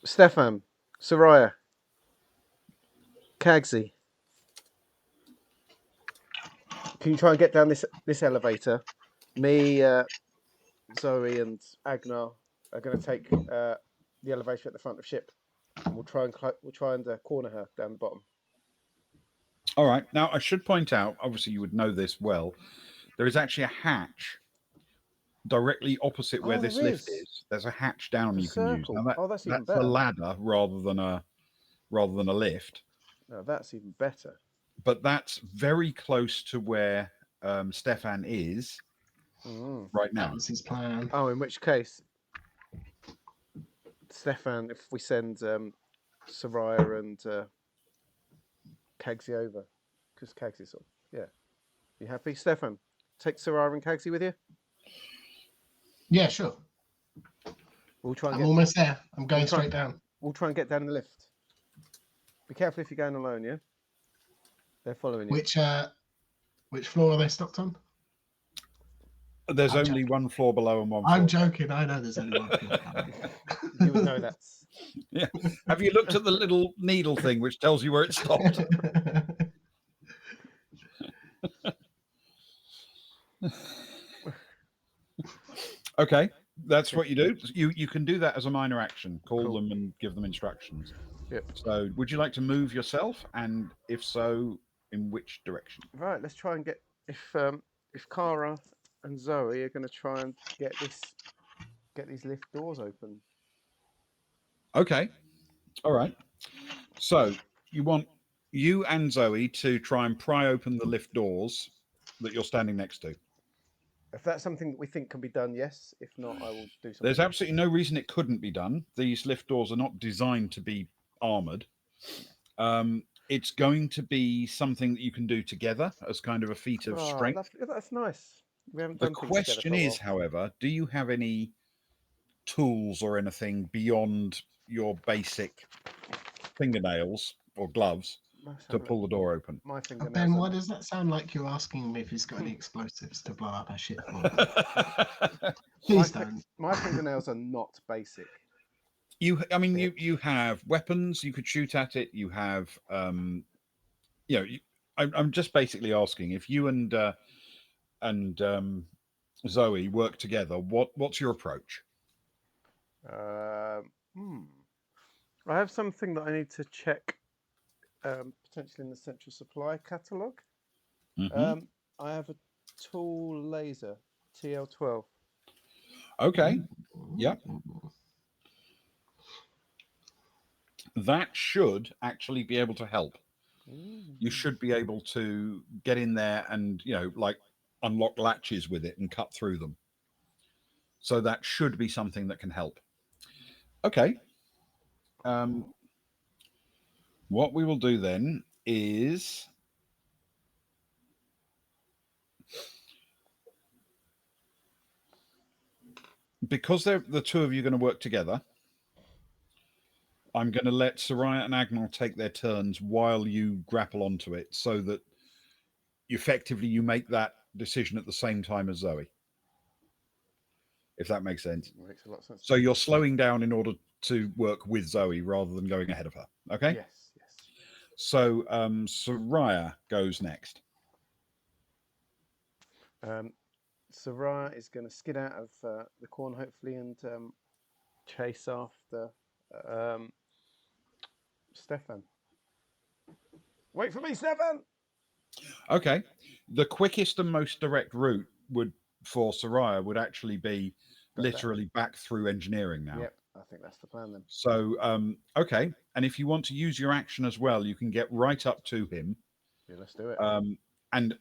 Stefan, Soraya, Kagsy. Can you try and get down this elevator? Me, Zoe, and Agnar are going to take the elevator at the front of ship, and we'll try and corner her down the bottom. All right. Now I should point out, obviously you would know this well. There is actually a hatch directly opposite where this lift is. There's a hatch down you can use. Now that's even better. A ladder rather than a lift. No, that's even better. But that's very close to where Stefan is right now. That was his plan. Oh, in which case, Stefan, if we send Soraya and Kagsy over, because Kagsy sort of, yeah. You happy, Stefan? Take Soraya and Kagsy with you? Yeah, sure. We'll try. I'm almost there. I'm going straight down. We'll try and get down the lift. Be careful if you're going alone, yeah? They're following you. Which floor are they stopped on? There's only one floor below and one floor. I'm joking. I know there's only one floor. You would know that. Yeah. Have you looked at the little needle thing which tells you where it stopped? Okay, that's what you do. You can do that as a minor action. Call them and give them instructions. Yep. So, would you like to move yourself? And if so, in which direction? Right. Let's try and get if Kara and Zoe are going to try and get these lift doors open. Okay. All right. So you want you and Zoe to try and pry open the lift doors that you're standing next to. If that's something that we think can be done, yes. If not, I will do something. There's absolutely no reason it couldn't be done. These lift doors are not designed to be armored. It's going to be something that you can do together as kind of a feat of strength. That's nice. We haven't The done question is, however, do you have any tools or anything beyond your basic fingernails or gloves to pull the door open? My fingernails. Ben, why does that sound like you're asking me if he's got any explosives to blow up our ship? Please don't. My fingernails are not basic. You have weapons. You could shoot at it. You have, I'm just basically asking if you and Zoe work together. What's your approach? I have something that I need to check, potentially in the central supply catalogue. I have a tool laser, TL12. Okay. Yeah. That should actually be able to help. You should be able to get in there and, like unlock latches with it and cut through them. So that should be something that can help. Okay. What we will do then is because the two of you are going to work together, I'm going to let Soraya and Agnar take their turns while you grapple onto it, so that effectively you make that decision at the same time as Zoe. If that makes sense. Makes a lot of sense. So you're slowing down in order to work with Zoe rather than going ahead of her. Okay? Yes, yes. So Soraya goes next. Sarah is going to skid out of the corner, hopefully, and chase after Stefan. Wait for me, Stefan! Okay. The quickest and most direct route for Soraya would actually be literally back through engineering now. Yep, I think that's the plan then. So, okay. And if you want to use your action as well, you can get right up to him. Yeah, let's do it. And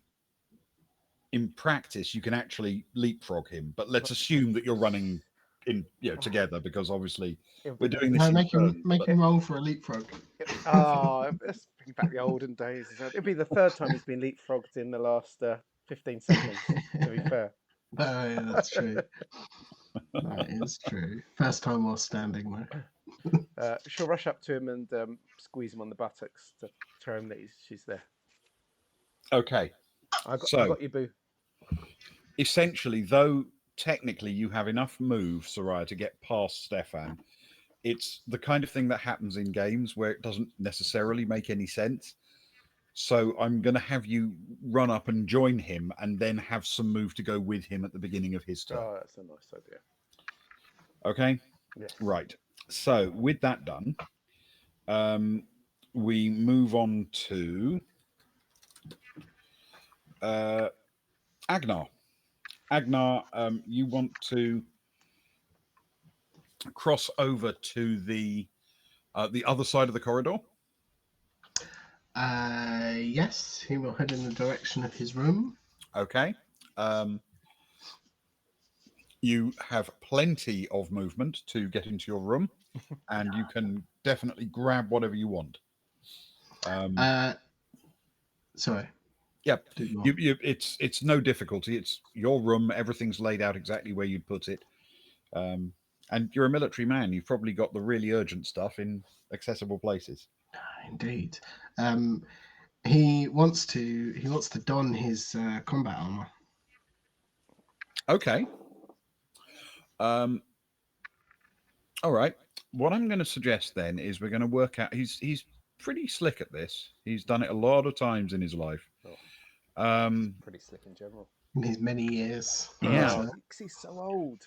in practice, you can actually leapfrog him. But let's assume that you're running together, because obviously we're doing this. Make him roll for a leapfrog. Let's bring back the olden days. It'll be the third time he's been leapfrogged in the last 15 seconds, to be fair. Oh, yeah, that's true. That is true. First time while standing, though. She'll rush up to him and squeeze him on the buttocks to show him that she's there. Okay. I got you, boo. Essentially, though technically you have enough move, Soraya, to get past Stefan, it's the kind of thing that happens in games where it doesn't necessarily make any sense. So I'm going to have you run up and join him, and then have some move to go with him at the beginning of his turn. Oh, that's a nice idea. Okay? Yes. Right. So with that done, we move on to Agnar. Agnar, you want to cross over to the other side of the corridor? Yes, he will head in the direction of his room. Okay. You have plenty of movement to get into your room, and you can definitely grab whatever you want. Sorry. Yep. It's no difficulty. It's your room. Everything's laid out exactly where you'd put it. And you're a military man. You've probably got the really urgent stuff in accessible places. Indeed. He wants to don his combat armor. Okay. All right. What I'm going to suggest then is we're going to work out. He's pretty slick at this. He's done it a lot of times in his life. Pretty slick in general. In his many years. Yeah. Because he's so old.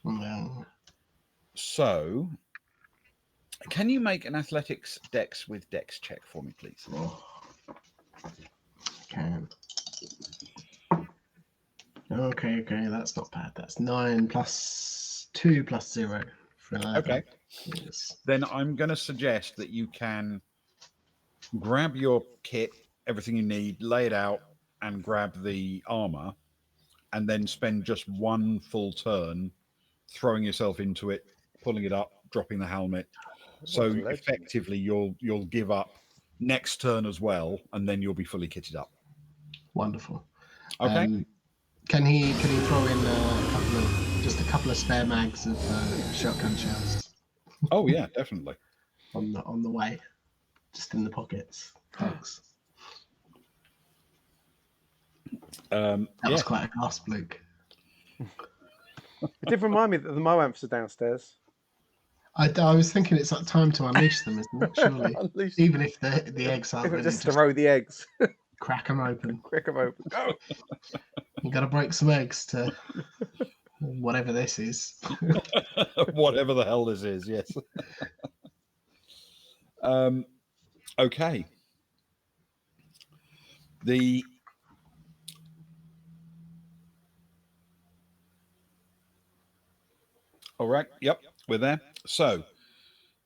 Well, so, can you make an athletics dex with dex check for me, please? Can. Okay, that's not bad. That's 9 plus 2 plus 0 for 11. Okay. Yes. Then I'm going to suggest that you can grab your kit, everything you need, lay it out, and grab the armor, and then spend just one full turn throwing yourself into it, pulling it up, dropping the helmet. So effectively, you'll give up next turn as well, and then you'll be fully kitted up. Wonderful. Okay. Can he throw in a couple of spare mags of shotgun shells? Oh yeah, definitely. on the way, just in the pockets. Thanks. That was quite a gasp, Luke. It did remind me that the Moamps are downstairs. I was thinking it's like time to unleash them, isn't it? Surely, even if the eggs aren't ready, just throw the eggs. Crack them open. Crack them open. Go. You got to break some eggs to whatever this is. Whatever the hell this is, yes. Okay. All right. Yep, we're there. So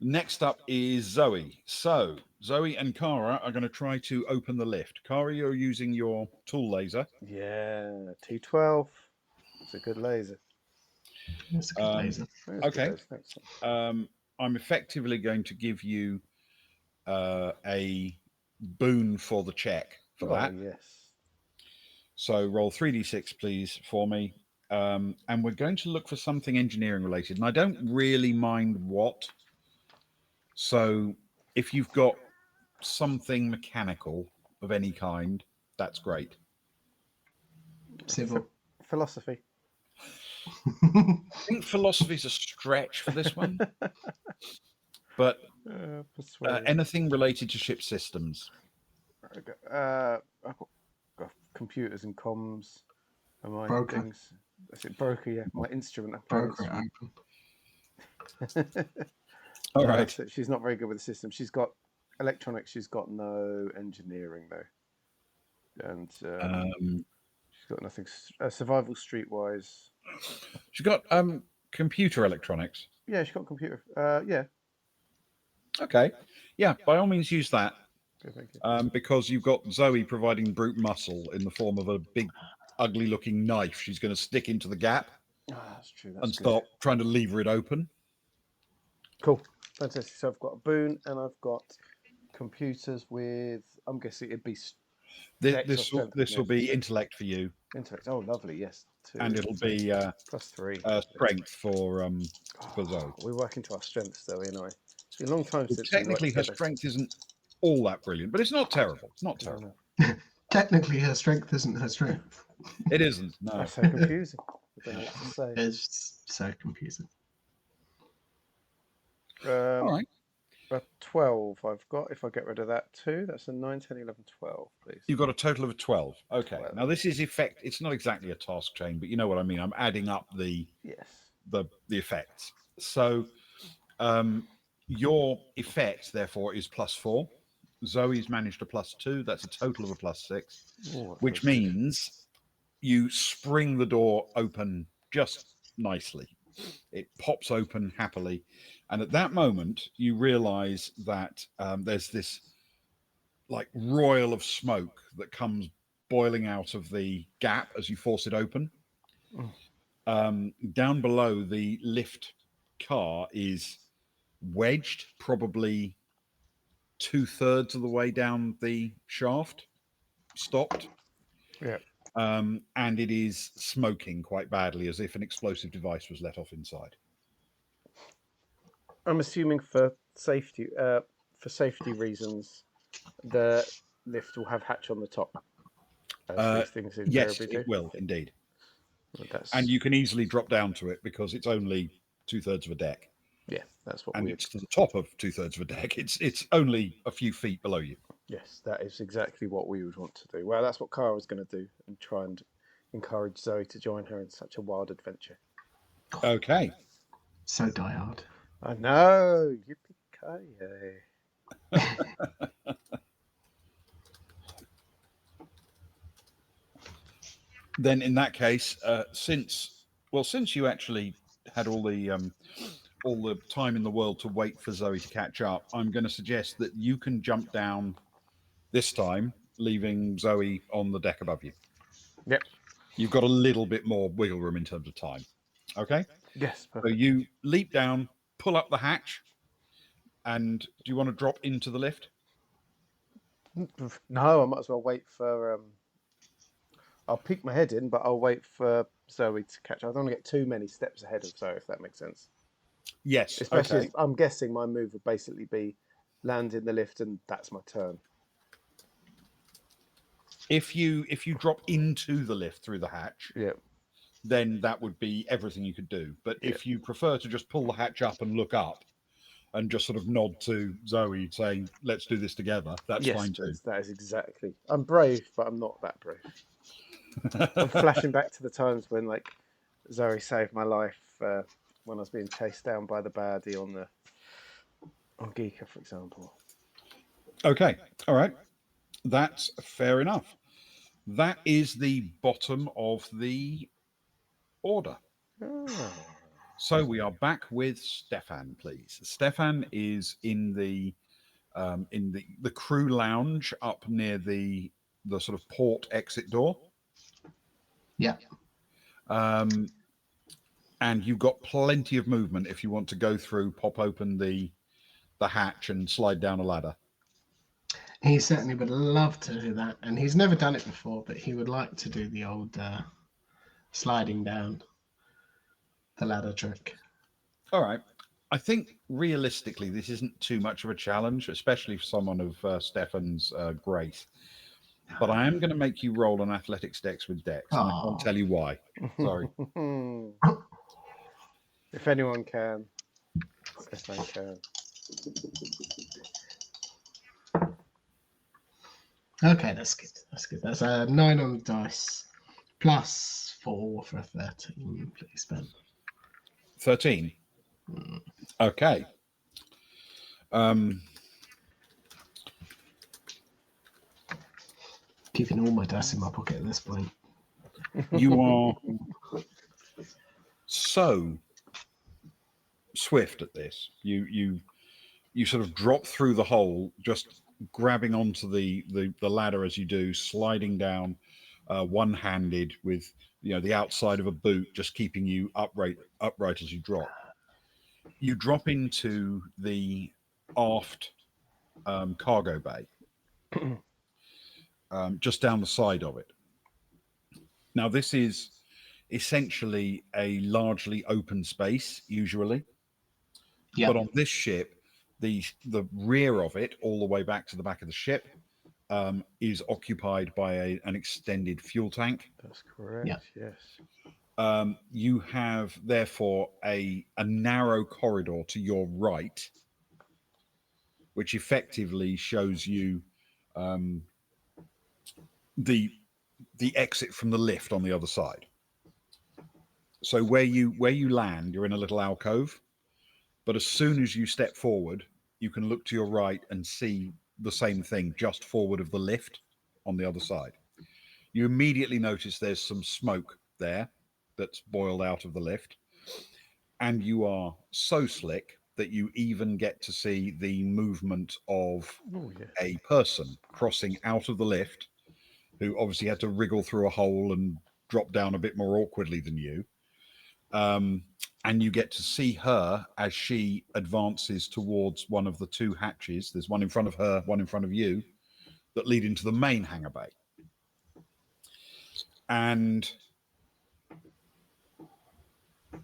next up is Zoe. So Zoe and Kara are going to try to open the lift. Kara, you're using your tool laser. Yeah, T12. It's a good laser. It's a good laser. There's Okay. good, excellent. I'm effectively going to give you a boon for the check for Oh, that. yes. So roll 3d6, please, for me. And we're going to look for something engineering related. And I don't really mind what. So if you've got something mechanical of any kind, that's great. Civil. Philosophy. I think philosophy's a stretch for this one. But Persuasion. anything related to ship systems. I've got computers and comms and my Broker. things. That's it, broker, yeah. My instrument. Broker it open. All right. So she's not very good with the system. She's got electronics. She's got no engineering though, and she's got nothing. Survival streetwise. She's got computer electronics. Yeah, she's got computer. Yeah. Okay. Yeah, by all means use that. Okay, thank you. Because you've got Zoe providing brute muscle in the form of a big, ugly-looking knife. She's going to stick into the gap That's true. and start trying to lever it open. Cool. Fantastic. So I've got a boon and I've got computers with, I'm guessing it'd be This will be intellect for you. intellect. Oh, lovely. Yes. 2. And it'll be +3. strength for Zoe. We work into our strengths, though, you know. It's been a long time Well, since technically, we her strength isn't all that brilliant, but it's not terrible. It's not terrible. Technically, her strength isn't her strength. It isn't. No. That's so confusing. I don't know what to say. It's so confusing. All right. A 12 I've got. If I get rid of that 2, that's a 9, 10, 11, 12, please. You've got a total of 12. Okay. 12. Now this is effect. It's not exactly a task chain, but you know what I mean. I'm adding up the effects. So your effect, therefore, is +4. Zoe's managed a +2. That's a total of a +6, which means you spring the door open just nicely. It pops open happily. And at that moment, you realize that there's this like roil of smoke that comes boiling out of the gap as you force it open. Down below, the lift car is wedged, probably 2/3 of the way down the shaft, stopped. Yeah. And it is smoking quite badly, as if an explosive device was let off inside. I'm assuming for safety reasons, the lift will have hatch on the top. As these things Yes, invariably do. it will indeed. Well, and you can easily drop down to it because it's only 2/3 of a deck. Yeah, that's what and we. It's to the top of 2/3 of a deck. It's only a few feet below you. Yes, that is exactly what we would want to do. Well, that's what Cara was going to do, and try and encourage Zoe to join her in such a wild adventure. Okay. So die hard. I know. Yippee-ki-yay. Then, in that case, since you actually had all the time in the world to wait for Zoe to catch up, I'm going to suggest that you can jump down this time, leaving Zoe on the deck above you. Yep. You've got a little bit more wiggle room in terms of time. Okay? Yes. So Perfect. you leap down, pull up the hatch, and do you want to drop into the lift? No, I might as well wait for. I'll peek my head in, but I'll wait for Zoe to catch up. I don't want to get too many steps ahead of Zoe, if that makes sense. Yes. Especially, okay. as I'm guessing my move would basically be land in the lift, and that's my turn. If you drop into the lift through the hatch, then that would be everything you could do. But if you prefer to just pull the hatch up and look up, and just sort of nod to Zoe saying, "Let's do this together," that's fine too. That is exactly. I'm brave, but I'm not that brave. I'm flashing back to the times when, like, Zoe saved my life when I was being chased down by the baddie on Geeka, for example. Okay, all right, that's fair enough. That is the bottom of the order. Oh. So we are back with Stefan, please. Stefan is in the crew lounge up near the sort of port exit door. Yeah. and you've got plenty of movement if you want to go through, pop open the hatch, and slide down a ladder. He certainly would love to do that, and he's never done it before, but he would like to do the old sliding down the ladder trick. All right. I think realistically, this isn't too much of a challenge, especially for someone of Stefan's grace. But I am going to make you roll an athletics dex with dex, and I can't tell you why. Sorry. If anyone can, Stefan can. Okay, that's good. That's good. That's a 9 on the dice, plus 4 for a 13, please, Ben. 13. Okay. Keeping all my dice in my pocket at this point. You are so swift at this. You sort of drop through the hole, just grabbing onto the ladder as you do, sliding down one-handed with the outside of a boot just keeping you upright as you drop. You drop into the aft cargo bay, just down the side of it. Now, this is essentially a largely open space, usually. Yep. But on this ship, the rear of it, all the way back to the back of the ship, is occupied by an extended fuel tank. That's correct. Yep. Yes. You have, therefore, a narrow corridor to your right, which effectively shows you the exit from the lift on the other side. So where you land, you're in a little alcove, but as soon as you step forward, you can look to your right and see the same thing just forward of the lift on the other side. You immediately notice there's some smoke there that's boiled out of the lift, and you are so slick that you even get to see the movement of a person crossing out of the lift, who obviously had to wriggle through a hole and drop down a bit more awkwardly than you. And you get to see her as she advances towards one of the two hatches. There's one in front of her, one in front of you, that lead into the main hangar bay. And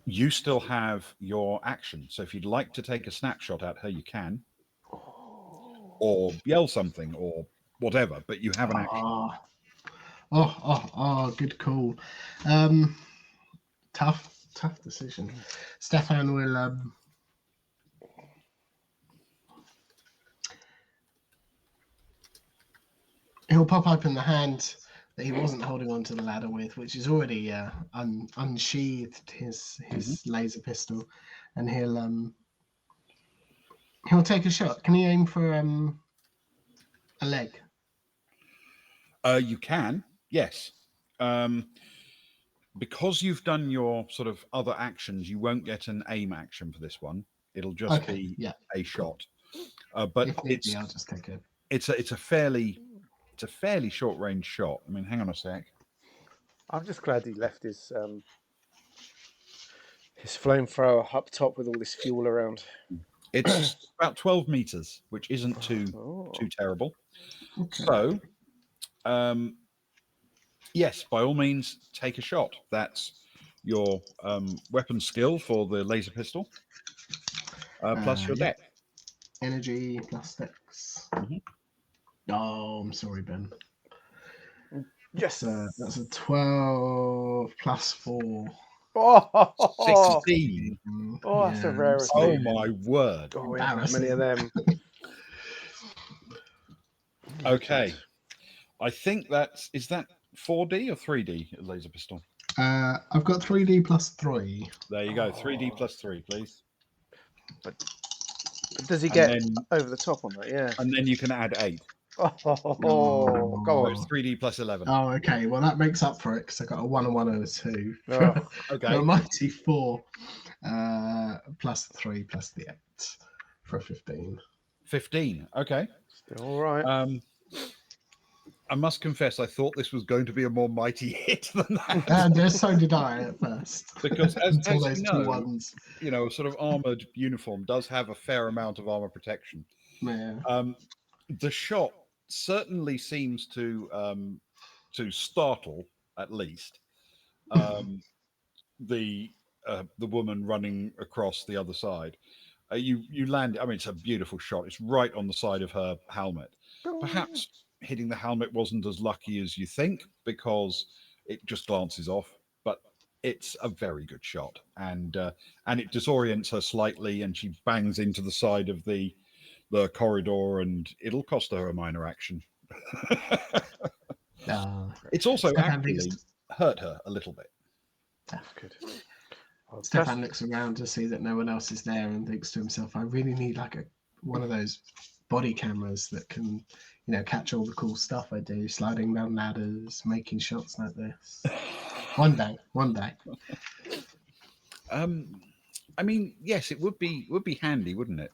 you still have your action. So if you'd like to take a snapshot at her, you can. Or yell something or whatever, but you have an action. Good call. Tough decision. Stefan will he'll pop open the hand that he wasn't holding onto the ladder with, which is already unsheathed his laser pistol, and he'll take a shot. Can he aim for a leg? You can, yes. Because you've done your sort of other actions, you won't get an aim action for this one. It'll just be a shot. But if I'll just take it. It's a fairly short range shot. I mean, hang on a sec. I'm just glad he left his flamethrower up top with all this fuel around. It's about 12 meters, which isn't too terrible. Okay. So, yes, by all means, take a shot. That's your weapon skill for the laser pistol, plus your deck. Energy plus dex. Oh, I'm sorry, Ben. Yes. That's a 12 plus 4. 16. That's a rarity. Oh, my word. Oh, we haven't many of them. Okay. I think is that 4D or 3D laser pistol? I've got 3D plus 3. There you go. 3D plus 3, please. But does he get over the top on that? Yeah. And then you can add 8. Go on. It's 3D plus 11. Oh, okay. Well, that makes up for it because I got a 1 and 1 and a 2. Okay. A mighty 4 plus 3 plus the 8 for a 15. 15. Okay. Still all right. I must confess, I thought this was going to be a more mighty hit than that. And so did I at first. Because until as those you two know, ones. a sort of armored uniform does have a fair amount of armor protection. Yeah. The shot certainly seems to startle, at least, the woman running across the other side. You land. I mean, it's a beautiful shot. It's right on the side of her helmet. Perhaps hitting the helmet wasn't as lucky as you think because it just glances off. But it's a very good shot, and it disorients her slightly, and she bangs into the side of the corridor, and it'll cost her a minor action. It's also Stefan actually hurt her a little bit. That's good. Well, Stefan looks around to see that no one else is there and thinks to himself, I really need like one of those body cameras that can, catch all the cool stuff I do, sliding down ladders, making shots like this. One day. I mean, yes, it would be handy, wouldn't it?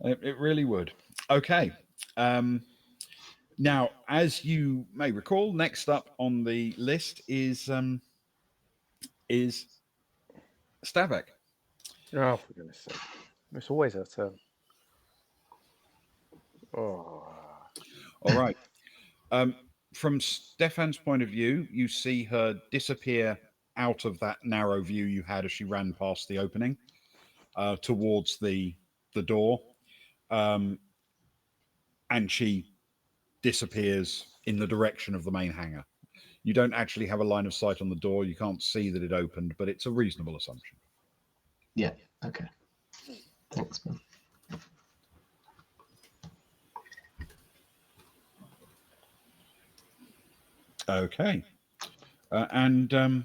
It really would. Okay. Now, as you may recall, next up on the list is Stavek. Oh, for goodness sake. It's always her turn. Oh. All right. From Stefan's point of view, you see her disappear out of that narrow view you had as she ran past the opening towards the door, and she disappears in the direction of the main hangar. You don't actually have a line of sight on the door. You can't see that it opened, but it's a reasonable assumption. Yeah. Okay. Thanks, man. Okay. And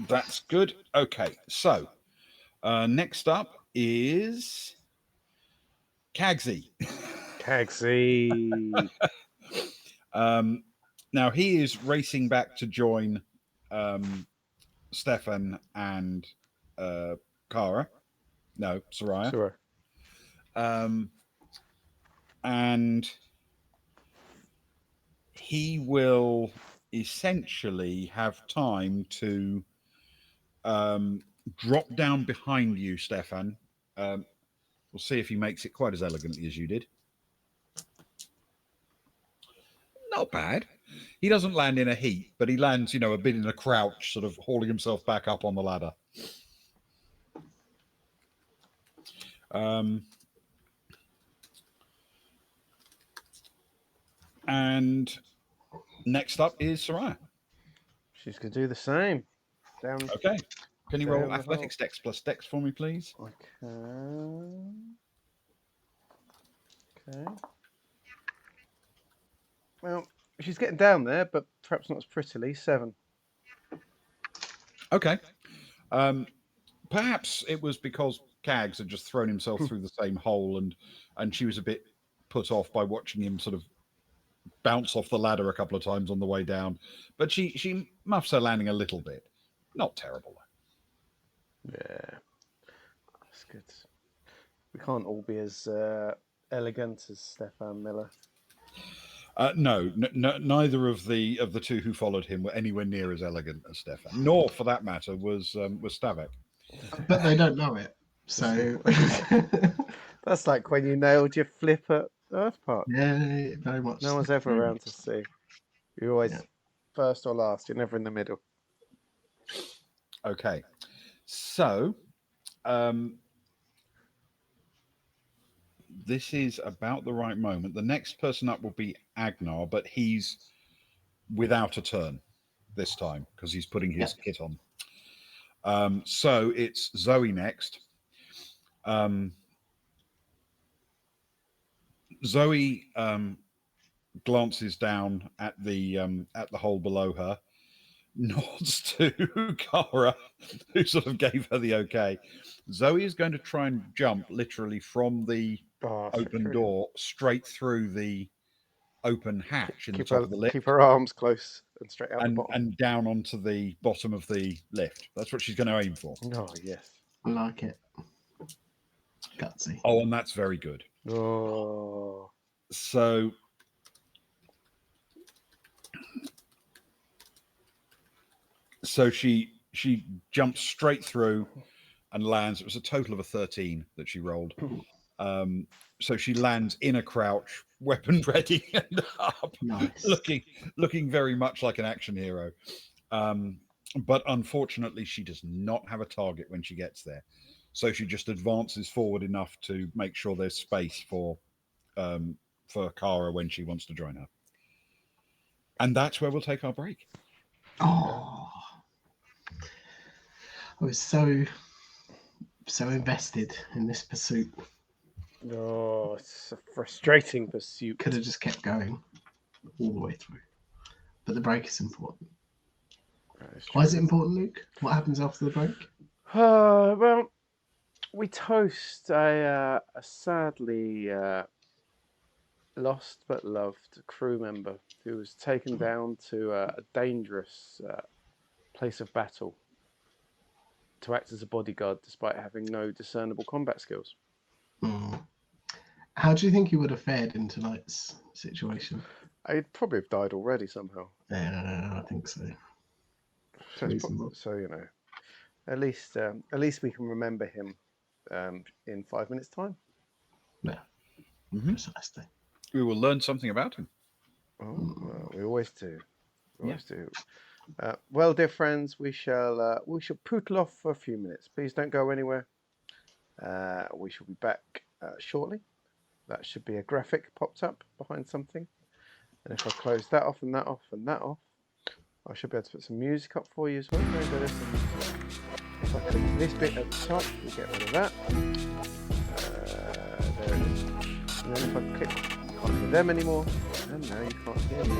that's good. Okay. So next up is Kagsy. Kagsy. Now he is racing back to join Stefan and Kara. No, Soraya. Sure. And he will essentially have time to drop down behind you, Stefan. We'll see if he makes it quite as elegantly as you did. Not bad. He doesn't land in a heap, but he lands, a bit in a crouch, sort of hauling himself back up on the ladder. And next up is Soraya. She's going to do the same. Down. Okay. Can you roll down the athletics dex plus dex for me, please? I can. Okay. Well, she's getting down there, but perhaps not as prettily. 7. Okay. Perhaps it was because Kags had just thrown himself through the same hole, and she was a bit put off by watching him sort of bounce off the ladder a couple of times on the way down. But she muffs her landing a little bit. Not terrible. Yeah. That's good. We can't all be as elegant as Stefan Miller. No, neither of the two who followed him were anywhere near as elegant as Stefan, nor, for that matter, was Stavek. But they don't know it, so That's like when you nailed your flip at Earth Park. yeah, very much. No one's ever around to see. You're always first or last. You're never in the middle. Okay, so this is about the right moment. The next person up will be Agnar, but he's without a turn this time because he's putting his kit on. So it's Zoe next. Zoe glances down at the hole below her, nods to Kara, who sort of gave her the okay. Zoe is going to try and jump literally from the open door straight through the open hatch in the top of the lift. Keep her arms close and straight out the bottom. And down onto the bottom of the lift. That's what she's going to aim for. Oh, yes. I like it. Gutsy. Oh, and that's very good. Oh. So she jumps straight through and lands. It was a total of a 13 that she rolled. So she lands in a crouch, weapon ready and up, Nice. looking very much like an action hero. But unfortunately, she does not have a target when she gets there. So she just advances forward enough to make sure there's space for Kara when she wants to join her. And that's where we'll take our break. Oh, I was so invested in this pursuit. Oh, it's a frustrating pursuit. Could have just kept going all the way through. But the break is important. Why is it important, Luke? What happens after the break? Well, we toast a sadly lost but loved crew member who was taken down to a dangerous place of battle to act as a bodyguard despite having no discernible combat skills. How do you think he would have fared in tonight's situation? I'd probably have died already somehow. Yeah, I think so. So you know, at least we can remember him in 5 minutes' time. Yeah, precisely. We will learn something about him. Oh, well, we always do. We always do. Well, dear friends, we shall poodle off for a few minutes. Please don't go anywhere. We shall be back shortly. That should be a graphic popped up behind something. And if I close that off and that off and that off, I should be able to put some music up for you as well. If I click this bit at the top, we'll get rid of that. There it is. And then if I click, you can't hear them anymore. And now you can't hear me.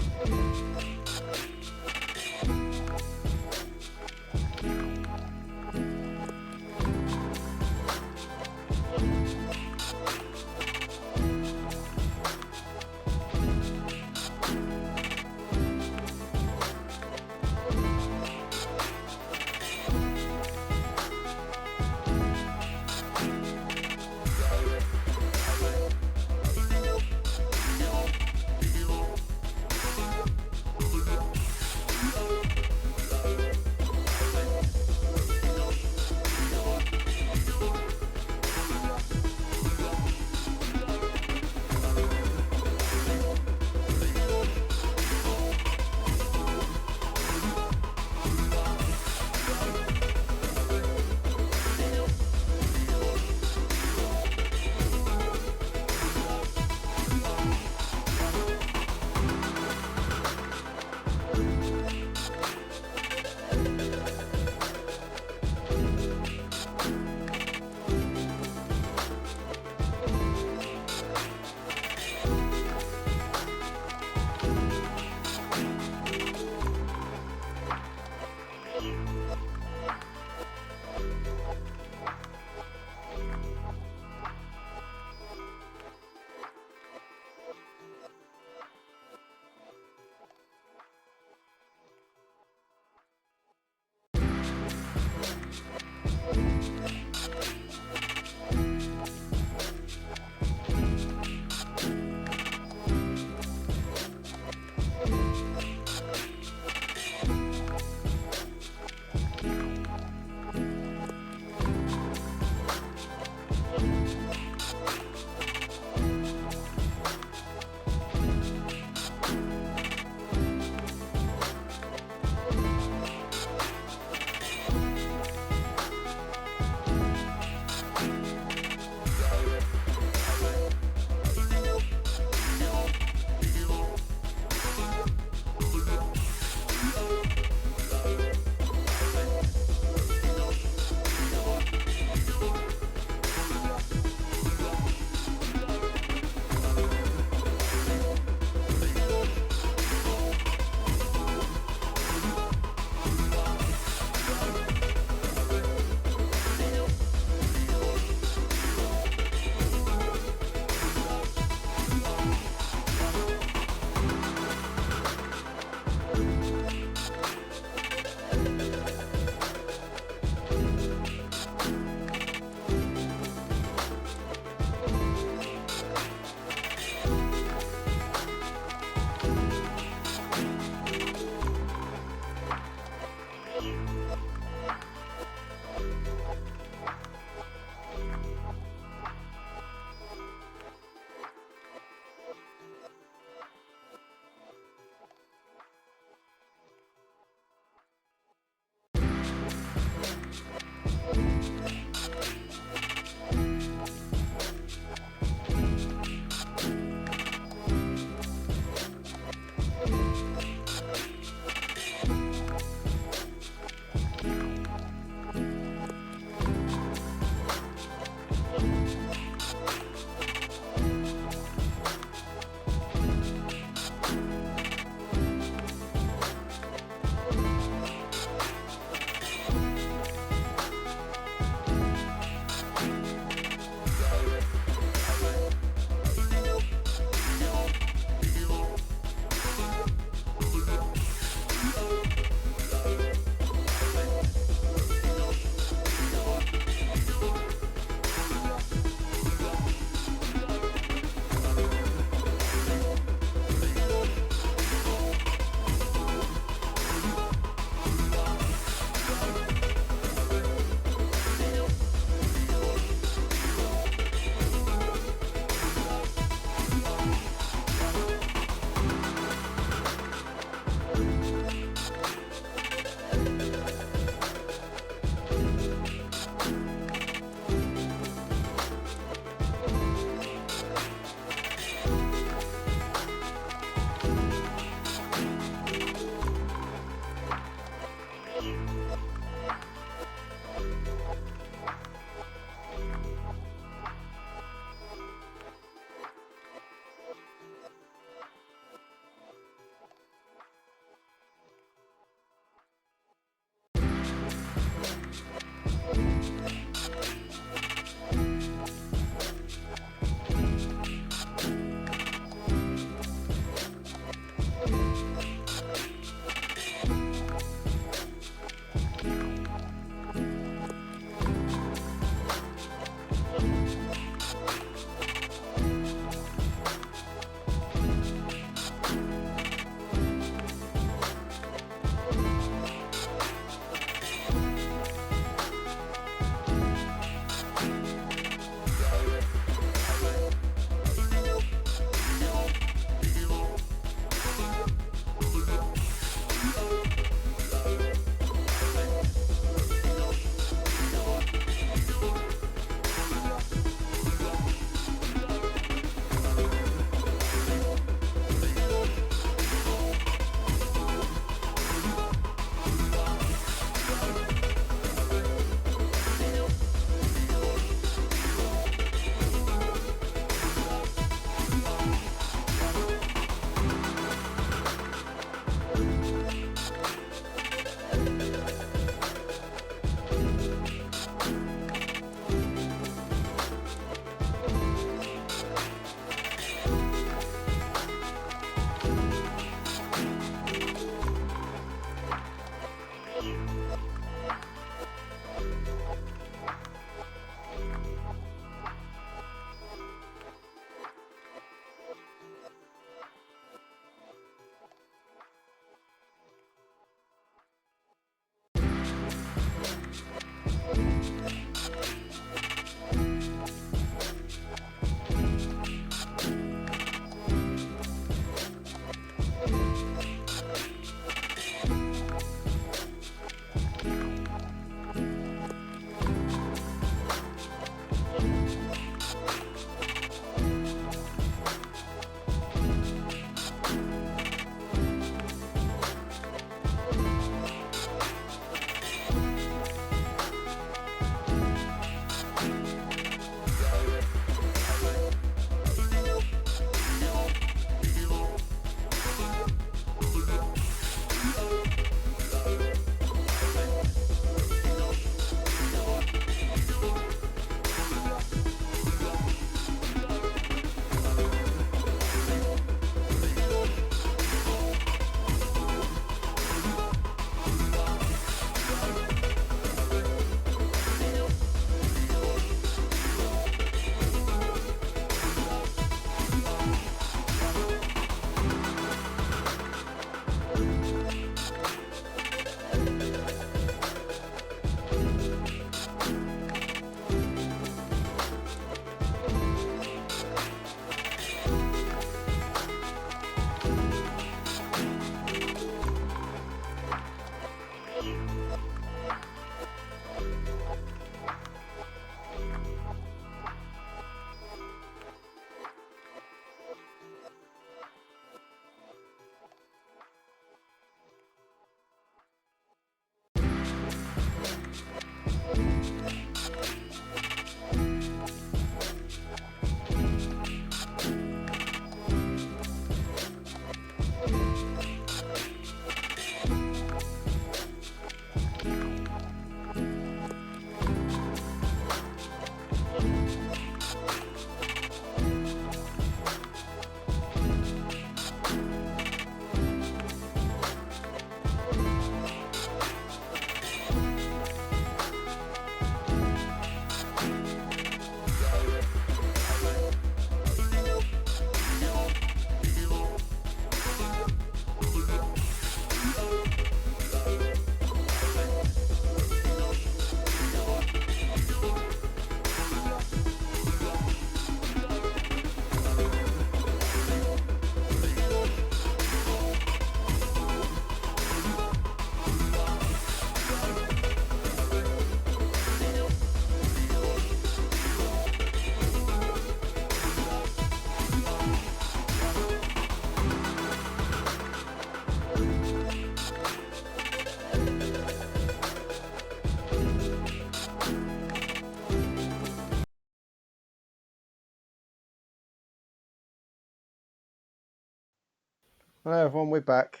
Hello, everyone. We're back.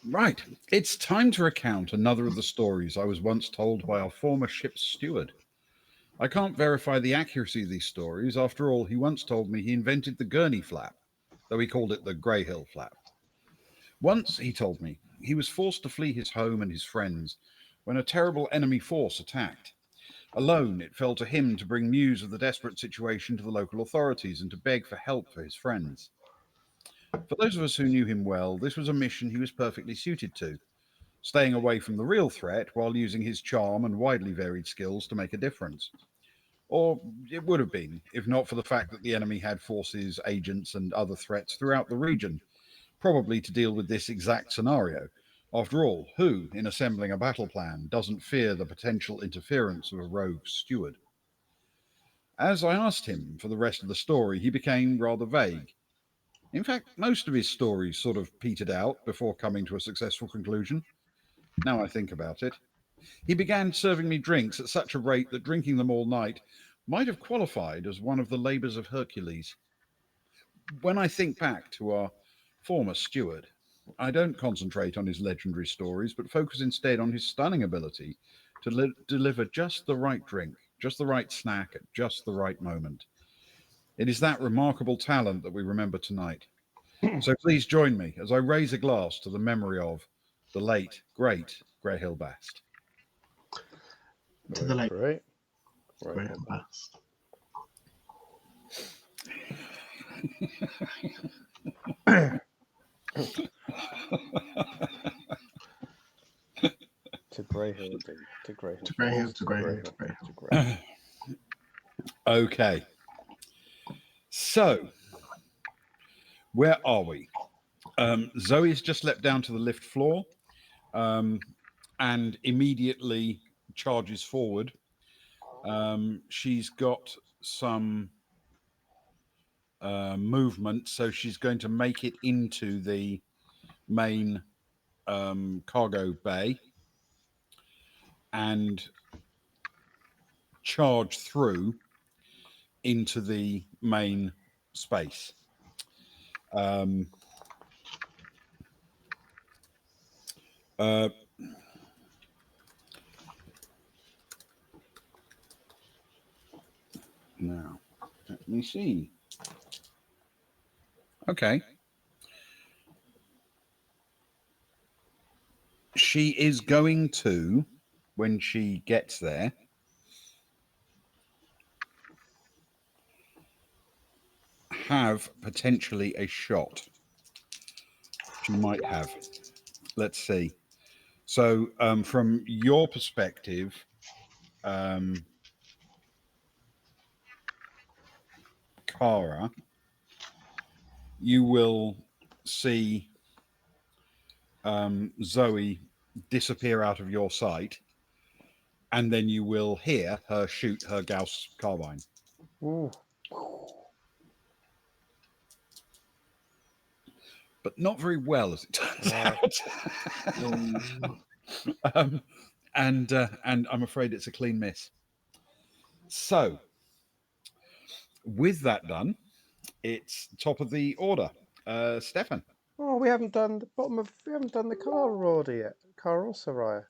Right. It's time to recount another of the stories I was once told by our former ship's steward. I can't verify the accuracy of these stories. After all, he once told me he invented the gurney flap, though he called it the Grey Hill flap. Once, he told me, he was forced to flee his home and his friends when a terrible enemy force attacked. Alone, it fell to him to bring news of the desperate situation to the local authorities and to beg for help for his friends. For those of us who knew him well, this was a mission he was perfectly suited to, staying away from the real threat while using his charm and widely varied skills to make a difference. Or it would have been, if not for the fact that the enemy had forces, agents, and other threats throughout the region, probably to deal with this exact scenario. After all, who, in assembling a battle plan, doesn't fear the potential interference of a rogue steward? As I asked him for the rest of the story, he became rather vague. In fact, most of his stories sort of petered out before coming to a successful conclusion. Now I think about it. He began serving me drinks at such a rate that drinking them all night might have qualified as one of the labours of Hercules. When I think back to our former steward, I don't concentrate on his legendary stories, but focus instead on his stunning ability to deliver just the right drink, just the right snack at just the right moment. It is that remarkable talent that we remember tonight. So please join me as I raise a glass to the memory of the late, great Greyhill Bast. To the late Great. Graham Bast. To Grey Hill, indeed. To Grey Hill. To Grey Hill, Falls, to Grey Grey Hill, to Grey Hill. To Grey Hill. Okay. So, where are we? Zoe's just leapt down to the lift floor and immediately charges forward. She's got some movement, so she's going to make it into the main cargo bay and charge through into the main space. Now, let me see. Okay. She is going to, when she gets there, have potentially a shot. She might have. Let's see. So, from your perspective, Kara, you will see Zoe disappear out of your sight, and then you will hear her shoot her Gauss carbine. Ooh. But not very well, as it turns out. And I'm afraid it's a clean miss. So, with that done, it's top of the order. Stefan. Oh, we haven't done the car order yet. Car or Soraya?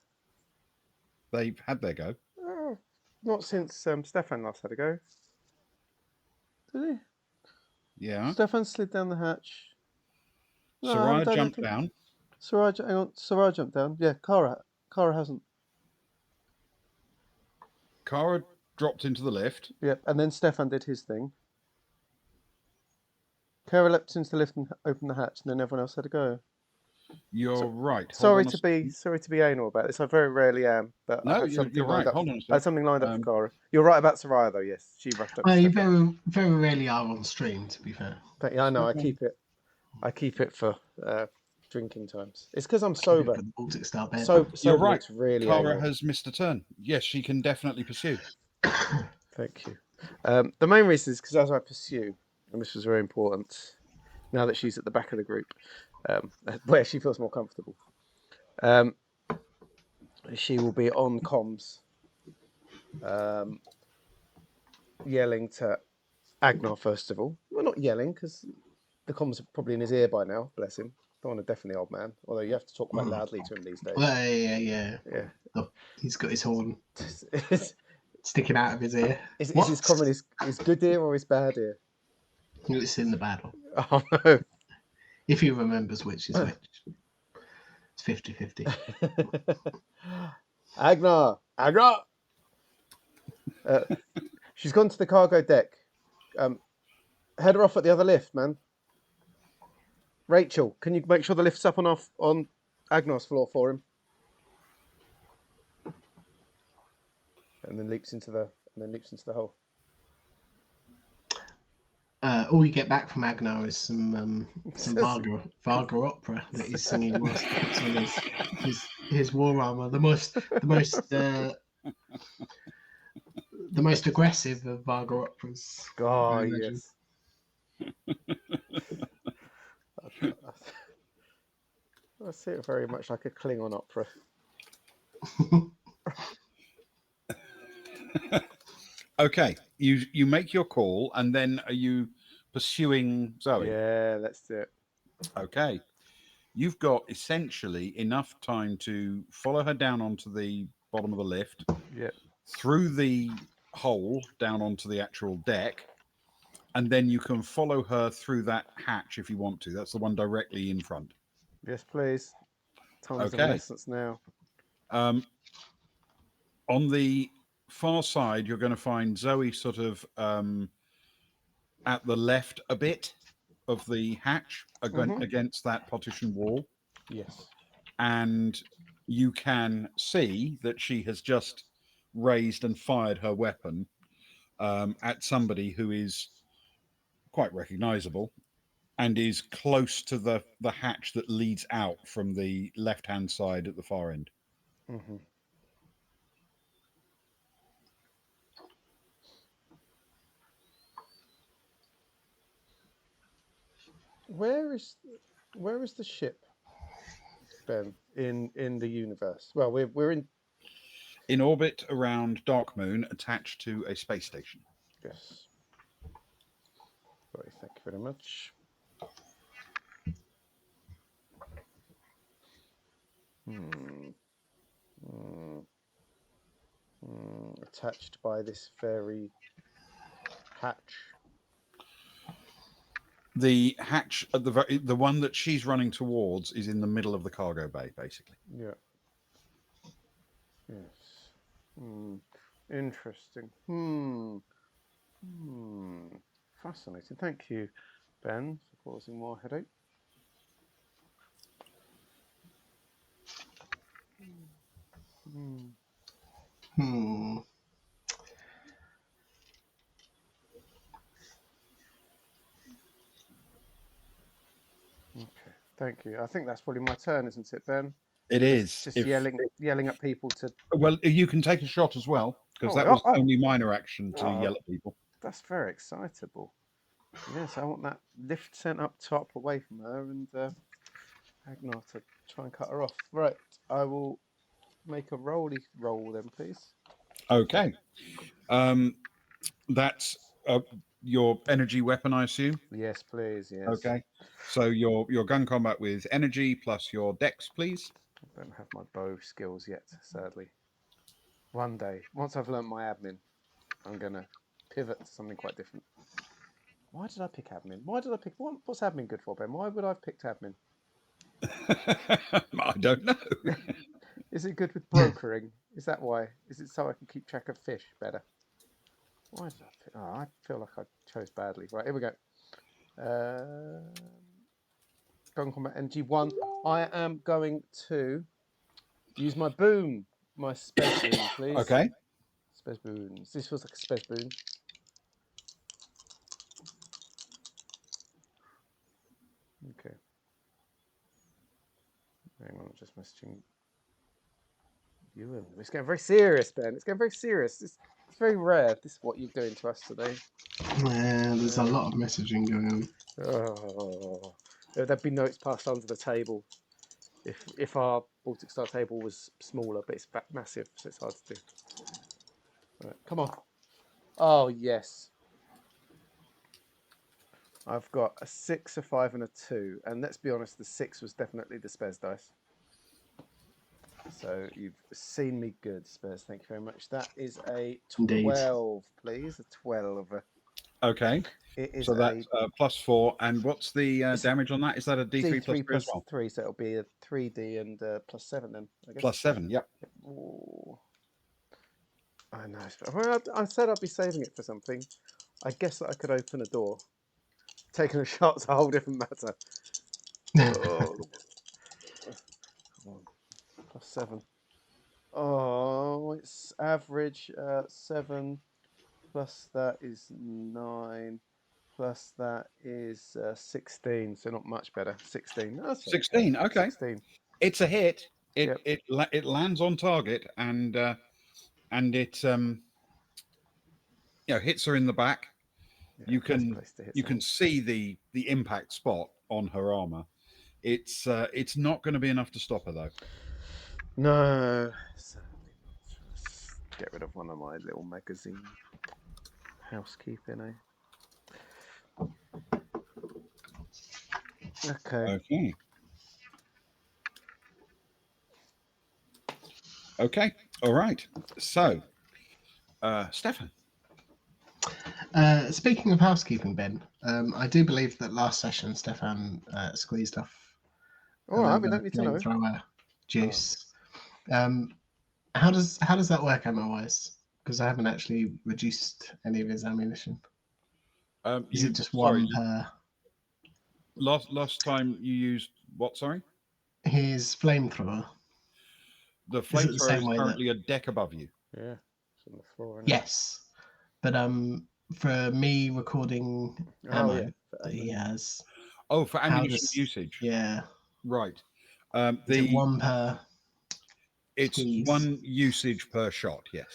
They've had their go. Oh, not since Stefan last had a go. Did he? Yeah. Stefan slid down the hatch. No, I haven't Soraya done jumped anything. down. Hang on. Soraya jumped down. Yeah, Kara hasn't. Kara dropped into the lift. Yep, and then Stefan did his thing. Kara leapt into the lift and opened the hatch, and then everyone else had a go. You're right. Sorry to be anal about this. I very rarely am, but I No, had something you're right. lined up. Hold on a I had second. something lined up for Kara. You're right about Soraya, though. Yes, she rushed up. Well, you very, very rarely are on stream, to be fair. But yeah, I know. Okay. I keep it for drinking times. It's because I'm sober. For the Baltic Star bed. Sober You're right. looks really Kara anal. has missed a turn. Yes, she can definitely pursue. Thank you. The main reason is because as I pursue, and this was very important, now that she's at the back of the group, where she feels more comfortable, she will be on comms, yelling to Agnar first of all. Well, not yelling because The comms are probably in his ear by now. Bless him. Don't want a deafening old man. Although you have to talk quite loudly to him these days. Well, yeah. Yeah. Oh, he's got his horn is sticking out of his ear. his What? comm in his good ear or his bad ear? It's in the battle. Oh no. If he remembers which is which. It's 50-50. Agnar! She's gone to the cargo deck. Head her off at the other lift, man. Rachel, can you make sure the lift's up on Agnar's floor for him? And then leaps into the hole. All you get back from Agnar is some Varga opera that he's singing whilst he puts on his war armor. The most aggressive of Varga operas. Oh yes. I see it very much like a Klingon opera. Okay, you make your call, and then are you pursuing Zoe? Yeah, that's it. Okay, you've got essentially enough time to follow her down onto the bottom of the lift, Yep. through the hole down onto the actual deck, and then you can follow her through that hatch if you want to. That's the one directly in front. Yes, please. Times of Okay. essence now. On the far side, you're going to find Zoe sort of at the left a bit of the hatch against that partition wall. Yes. And you can see that she has just raised and fired her weapon at somebody who is quite recognizable and is close to the hatch that leads out from the left-hand side at the far end. Mm-hmm. Where is the ship, Ben, in the universe? Well, we're in orbit around Darkmoon, attached to a space station. Yes. Sorry, thank you very much. Attached by this very hatch. The hatch at the one that she's running towards is in the middle of the cargo bay, basically. Yeah. Yes. Interesting. Fascinating. Thank you, Ben, for causing more headache. Okay. Thank you. I think that's probably my turn, isn't it, Ben? It is. Just yelling at people to. Well, you can take a shot as well, because that was only minor action to yell at people. That's very excitable. Yes, I want that lift sent up top away from her and Agnar to try and cut her off. Right, I will make a roll then, please. Okay. That's your energy weapon, I assume? Yes, please, yes. Okay. So your gun combat with energy plus your dex, please. I don't have my bow skills yet, sadly. One day, once I've learnt my admin, I'm going to pivot to something quite different. Why did I pick admin? What's admin good for, Ben? Why would I have picked admin? I don't know. Is it good with brokering? Is that why? Is it so I can keep track of fish better? Why did I pick? Oh, I feel like I chose badly. Right, here we go. Gun combat energy 1. I am going to use my boom. My space boom, please. Okay. Space boons. This feels like a space boon. Okay. Hang on, I'm just messaging you. It's getting very serious, Ben. It's getting very serious. It's very rare. This is what you're doing to us today. Yeah, there's a lot of messaging going on. Oh, there'd be notes passed under the table if our Baltic Star table was smaller, but it's massive, so it's hard to do. Right, come on. Oh, yes. I've got a 6, a 5, and a 2. And let's be honest, the 6 was definitely the Spez dice. So you've seen me good, Spez. Thank you very much. That is a 12, Indeed. please. A 12. Okay. It is So that's +4. And what's the damage on that? Is that a D3 D3 +3 as well? 3, so it'll be a 3D and +7 then, I guess. +7, yep. Ooh. I know. Well, I said I'd be saving it for something. I guess that I could open a door. Taking a shot's a whole different matter. Oh. Come on. +7. Oh, it's average 7 plus that is 9 plus that is 16, so not much better. 16. That's 16. Okay. 16. It's a hit. Yep. It lands on target and it hits her in the back. Yeah, You nice can place to hit you can someone. see the impact spot on her armor. It's not going to be enough to stop her though. No, certainly not. Let's get rid of one of my little magazine housekeeping, eh? Okay. Okay. Okay. All right. So, Stefan. Speaking of housekeeping, Ben, I do believe that last session Stefan squeezed off All right, we don't need to know. flamethrower juice. How does that work ammo-wise? Because I haven't actually reduced any of his ammunition. Is it just one per? Last time you used what? Sorry. His flamethrower. The Is it the flamethrower same is way currently a deck above you. Yeah, it's on the floor. Isn't Yes, but for me recording it? ammo Oh yeah, that he has. Oh, for How ammunition usage. Yeah. Right. Is it one per? It's squeeze? one usage per shot. Yes.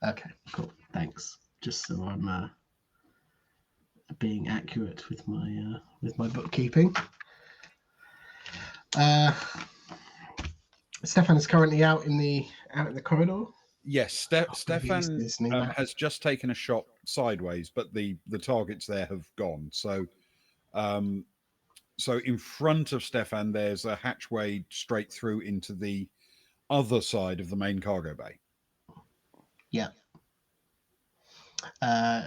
Okay, cool. Thanks. Just so I'm being accurate with my bookkeeping. Stefan is currently out in the corridor. Yes, Stefan map. has just taken a shot sideways, but the targets there have gone. So, so in front of Stefan, there's a hatchway straight through into the other side of the main cargo bay. Yeah.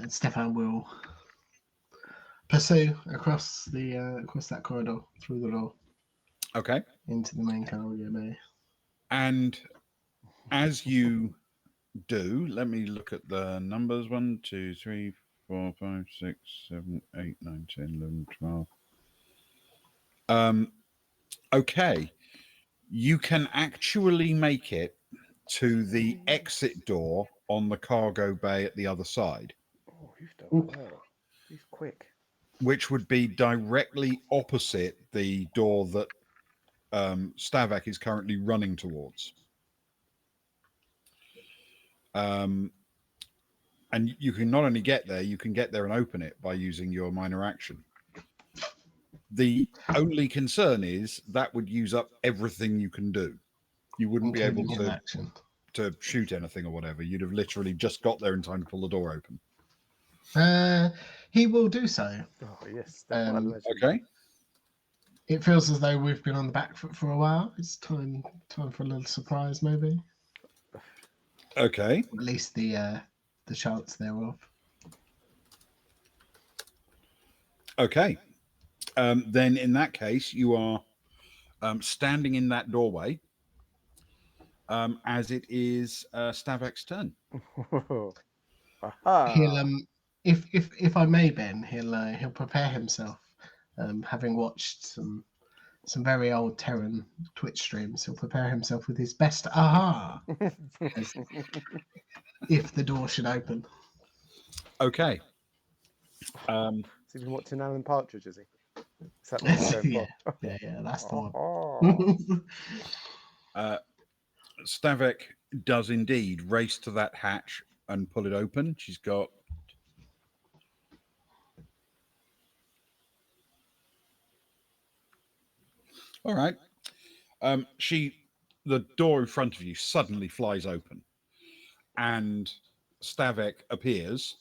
Stefan will pursue across that corridor through the door. Okay. Into the main cargo bay. And as you do, let me look at the numbers. 1, 2, 3, 4, 5, 6, 7, 8, 9, 10, 11, 12. Okay. You can actually make it to the exit door on the cargo bay at the other side. Oh, you've done well. He's quick. Which would be directly opposite the door that Stavak is currently running towards. And you can not only get there, you can get there and open it by using your minor action. The only concern is that would use up everything you can do. You wouldn't be able to shoot anything or whatever. You'd have literally just got there in time to pull the door open. He will do so. Oh yes. Okay. It feels as though we've been on the back foot for a while. It's time for a little surprise, maybe. Okay. Or at least the chance thereof. Okay. Then in that case, you are standing in that doorway as it is Stavak's turn. He'll if I may, Ben, he'll prepare himself. Having watched some very old Terran Twitch streams, he'll prepare himself with his best aha if the door should open. Okay. Has he been watching Alan Partridge, is he? Is that what he's going for? Yeah, that's the one. Stavak does indeed race to that hatch and pull it open. She's got... All right. The door in front of you suddenly flies open, and Stavak appears,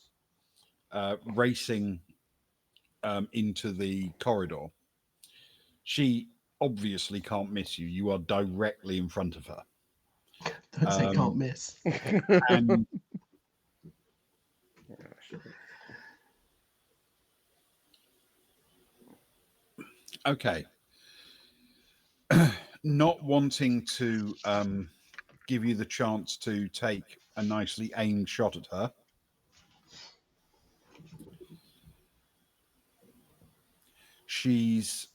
racing into the corridor. She obviously can't miss you. You are directly in front of her. Don't say can't miss. And okay. Not wanting to give you the chance to take a nicely aimed shot at her, she's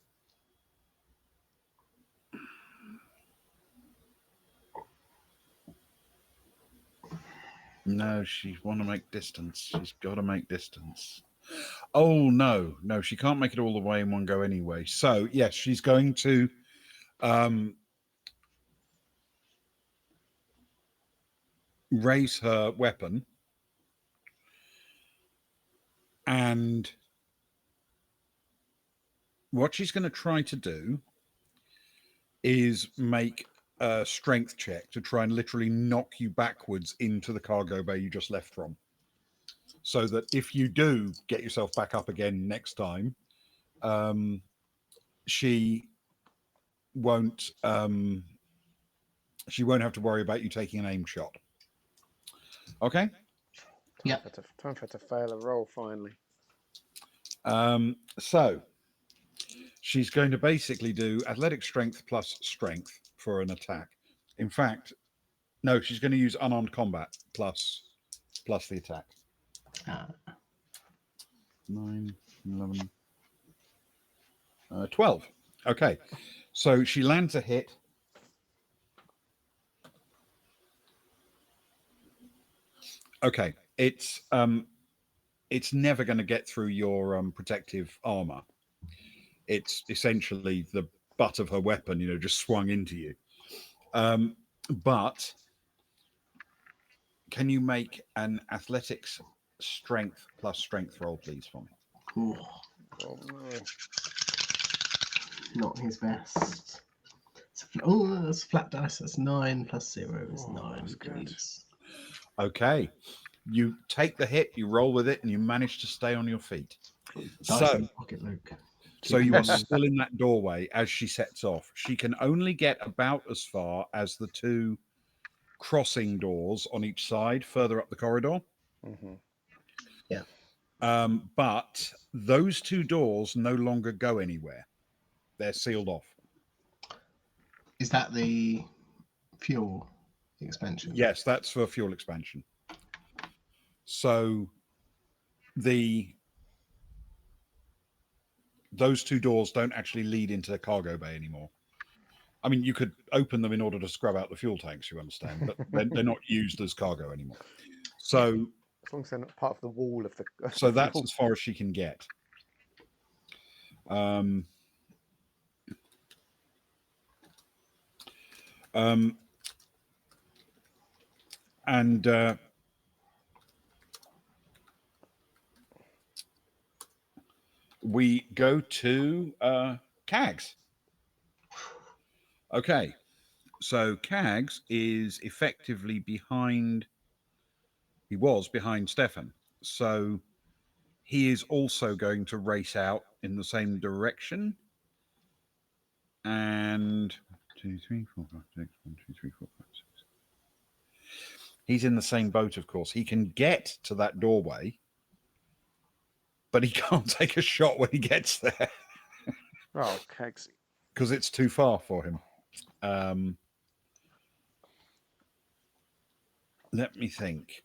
no, she want to make distance. She's got to make distance. Oh no, she can't make it all the way in one go anyway. So yes, she's going to raise her weapon, and what she's going to try to do is make a strength check to try and literally knock you backwards into the cargo bay you just left from, so that if you do get yourself back up again next time, she won't have to worry about you taking an aim shot. Okay. Yeah. Time for her to fail a roll finally. So she's going to basically do athletic strength plus strength for an attack. In fact, no, she's going to use unarmed combat plus the attack. 9, 11, 12. Okay. So she lands a hit. Okay. It's never going to get through your protective armor. It's essentially the butt of her weapon, just swung into you. But can you make an athletics strength plus strength roll, please, for me? Ooh, Oh no. not his best. Oh, that's flat dice. That's 9 plus 0 is 9. That's good. Okay. You take the hit, you roll with it, and you manage to stay on your feet. Dice in the pocket, Luke. So you are still in that doorway as she sets off. She can only get about as far as the 2 crossing doors on each side, further up the corridor. Mm-hmm. Yeah. But those 2 doors no longer go anywhere. They're sealed off. Is that the fuel expansion? Yes, that's for fuel expansion. So those 2 doors don't actually lead into the cargo bay anymore. I mean, you could open them in order to scrub out the fuel tanks, you understand, but they're not used as cargo anymore. So as long as they're not part of the wall of the. So that's as far as she can get. And we go to Cags. Okay. So Cags is effectively behind. He was behind Stefan. So he is also going to race out in the same direction. And 2, 3, 4, 5, 6. 1, 2, 3, 4, 5, 6. He's in the same boat, of course. He can get to that doorway, but he can't take a shot when he gets there. Oh, Kegs. Because it's too far for him. Let me think.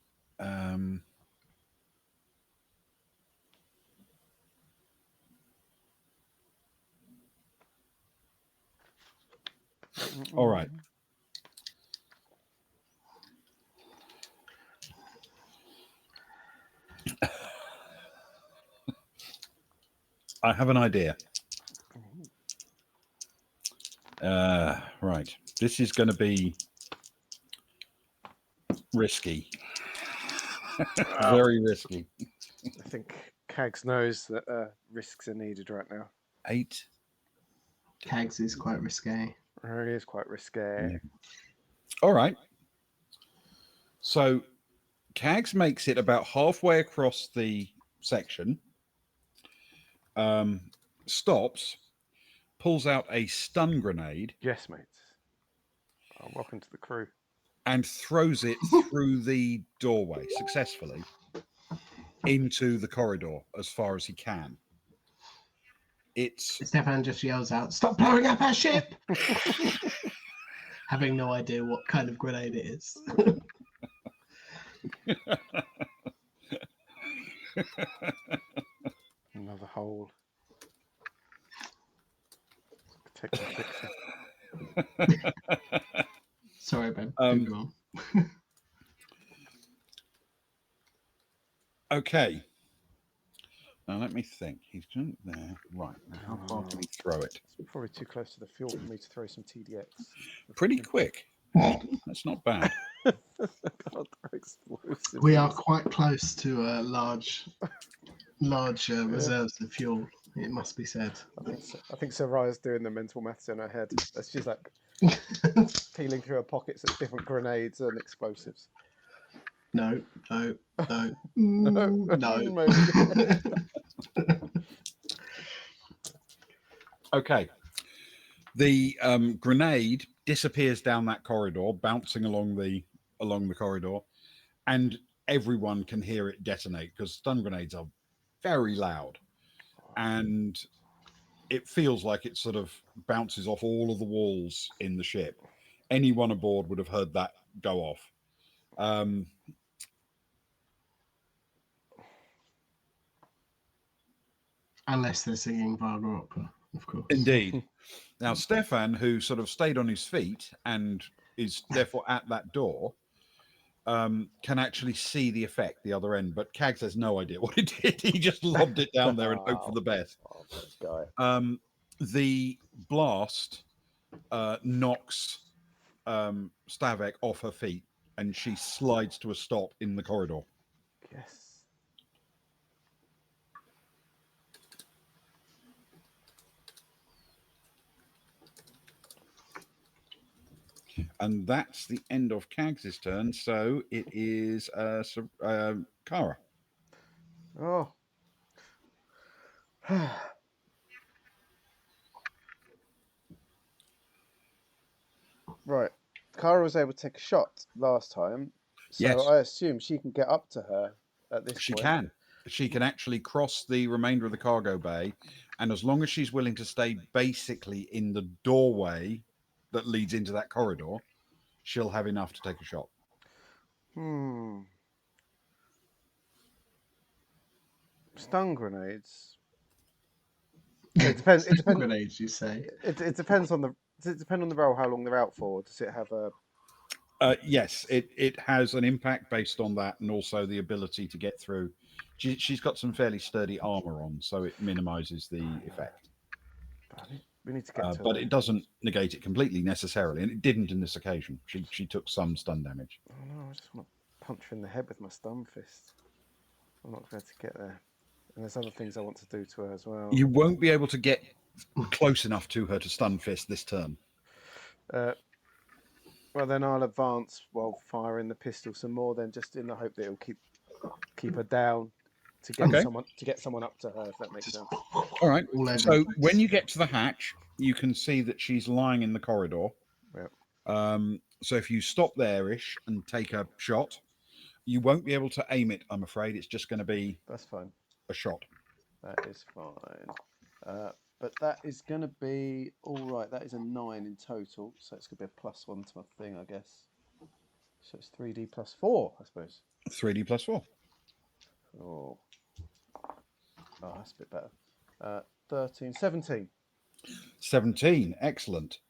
All right. I have an idea. Right. This is going to be risky. Very risky. I think Cags knows that risks are needed right now. 8. Cags is quite risque. It really is quite risque. Yeah. All right. So Cags makes it about halfway across the section stops, pulls out a stun grenade, Yes, mate. Oh, welcome to the crew. and throws it through the doorway successfully into the corridor as far as he can. It's Stefan just yells out, "Stop blowing up our ship!" Having no idea what kind of grenade it is. Another hole. Protect and fix it. Sorry, Ben. Do go on. okay. Now let me think. He's done it there. Right. Now how far can he throw it? It's probably too close to the fuel for me to throw some TDX. Pretty quick. Actually. That's not bad. I can't throw explosives. We are quite close to large reserves of fuel. It must be said. I think Saraya's doing the mental maths in her head. She's like peeling through her pockets at different grenades and explosives. No. No. Okay. The grenade disappears down that corridor, bouncing along the corridor, and everyone can hear it detonate because stun grenades are very loud, and it feels like it sort of bounces off all of the walls in the ship. Anyone aboard would have heard that go off. Unless they're singing Wagner opera, of course. Indeed. Now, Stefan, who sort of stayed on his feet and is therefore at that door, can actually see the effect the other end, but Cags has no idea what it did. He just lobbed it down there and hoped for the best. Oh, that guy. The blast knocks Stavek off her feet, and she slides to a stop in the corridor. Yes. And that's the end of Cags' turn. So it is Kara. Oh. Right. Kara was able to take a shot last time, so Yes. I assume she can get up to her at this She point. can. She can actually cross the remainder of the cargo bay, and as long as she's willing to stay basically in the doorway that leads into that corridor, she'll have enough to take a shot. Stun grenades. It depends. It depends. Grenades, you say? It depends on the. Does it depend on the roll how long they're out for? Does it have a? Yes, it has an impact based on that, and also the ability to get through. She's got some fairly sturdy armor on, so it minimises the effect. We need to get to but her. it doesn't negate it completely necessarily, and it didn't in this occasion. She took some stun damage. Oh no! I just want to punch her in the head with my stun fist. I'm not going to get there. And there's other things I want to do to her as well. You won't be able to get close enough to her to stun fist this turn. Well, then I'll advance while firing the pistol some more. Then just in the hope that it'll keep her down to get someone up to her. If that makes sense. All right. So when you get to the hatch, you can see that she's lying in the corridor. Yep. So if you stop there-ish and take a shot, you won't be able to aim it. I'm afraid it's just going to be. That's fine. A shot. That is fine. But that is going to be all right. That is a 9 in total, so it's going to be a +1 to my thing, I guess. So it's 3D plus 4, I suppose. 3D plus 4. Oh, that's a bit better. 13, 17. 17. Excellent.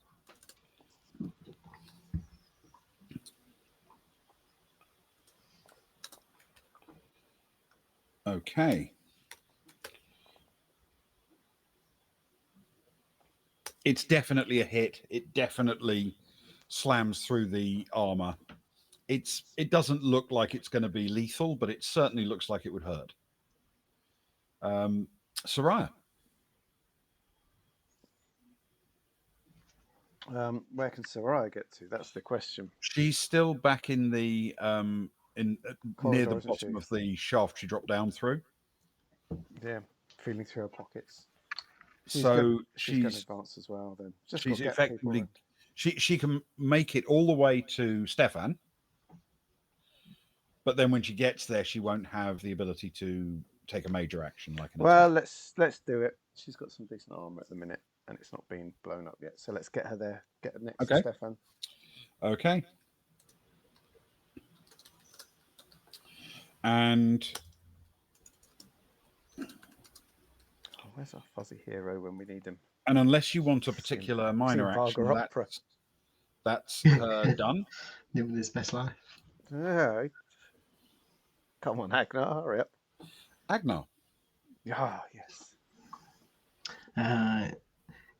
Okay. It's definitely a hit. It definitely slams through the armor. It doesn't look like it's going to be lethal, but it certainly looks like it would hurt. Soraya. Where can Soraya get to? That's the question. She's still back in the Corridor, near the bottom of the shaft she dropped down through. Yeah, feeling through her pockets. She's going advance as well. Then she's effectively she can make it all the way to Stefan, but then when she gets there, she won't have the ability to take a major action like an attack. Let's do it. She's got some decent armor at the minute, and it's not been blown up yet. So let's get her there. Get her next to Stefan. Okay. And where's our fuzzy hero when we need him? And unless you want a particular minor action, that's done. Living his best life. Yeah. Come on, Agnar, hurry up. Agnar. Ah, yes.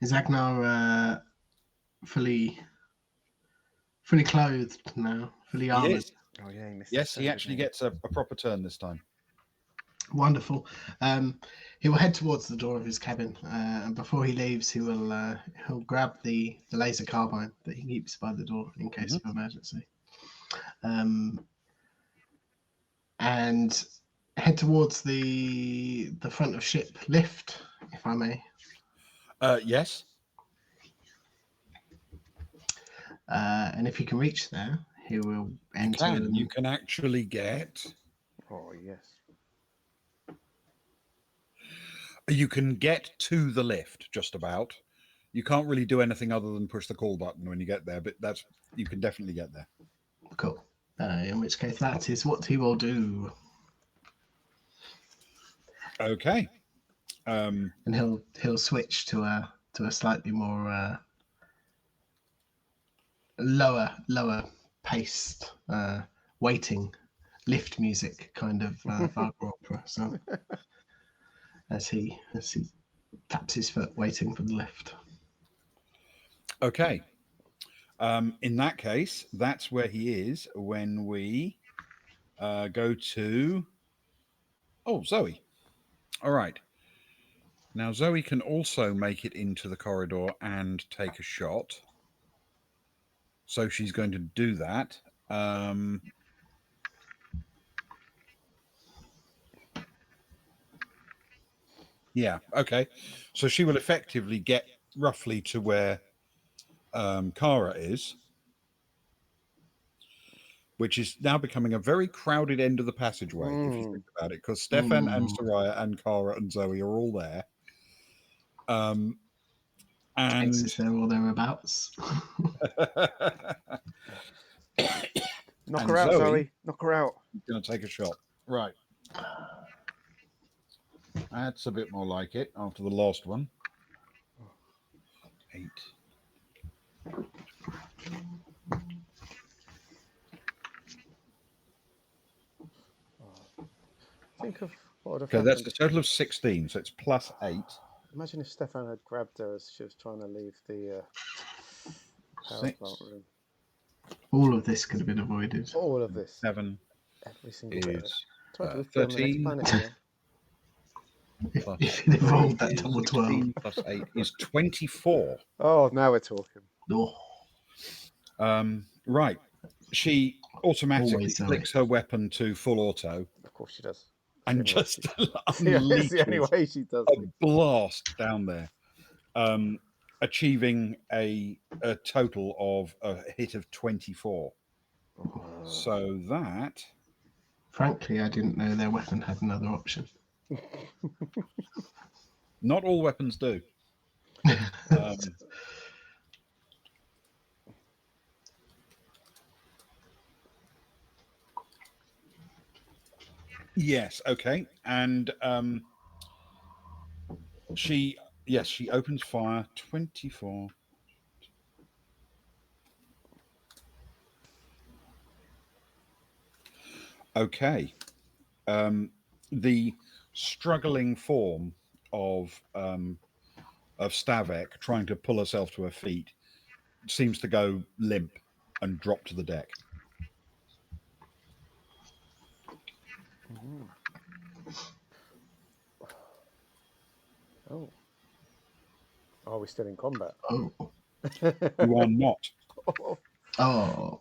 Is Agnar fully clothed now? Fully armored? Oh, yeah, he missed Yes, he actually gets a proper turn this time. Wonderful. He will head towards the door of his cabin, and before he leaves, he'll grab the laser carbine that he keeps by the door in case of emergency, and head towards the front of ship lift, if I may. Yes. And if he can reach there, he will enter. You can actually get. Oh yes. You can get to the lift, just about. You can't really do anything other than push the call button when you get there, but you can definitely get there. Cool. In which case, that is what he will do. Okay. And he'll switch to a slightly more lower paced waiting lift music kind of Wagner opera. So. As he taps his foot, waiting for the lift. Okay. In that case, that's where he is when we go to. Oh, Zoe. All right. Now, Zoe can also make it into the corridor and take a shot. So she's going to do that. Yeah, okay. So she will effectively get roughly to where Kara is, which is now becoming a very crowded end of the passageway, if you think about it, because Stefan and Soraya and Kara and Zoe are all there. And is there all thereabouts? Knock her out, Zoe. Knock her out. Going to take a shot. Right. That's a bit more like it after the last one. 8. Think of what would have happened. That's a total of 16, so it's plus 8. Imagine if Stefan had grabbed her as she was trying to leave the power plant room. All of this could have been avoided. All of this. 7 every single bit of it. 13. If you rolled that double 12. Plus 8 is 24. Oh, now we're talking. Oh. Right. She automatically flicks her weapon to full auto. Of course she does. And just unleashes the only way she does a blast down there, achieving a total of a hit of 24. So that... Frankly, I didn't know their weapon had another option. Not all weapons do. Yes, okay. And she opens fire. 24. Okay. The struggling form of Stavek trying to pull herself to her feet seems to go limp and drop to the deck. Oh. Are we still in combat? Oh. You are not. Oh.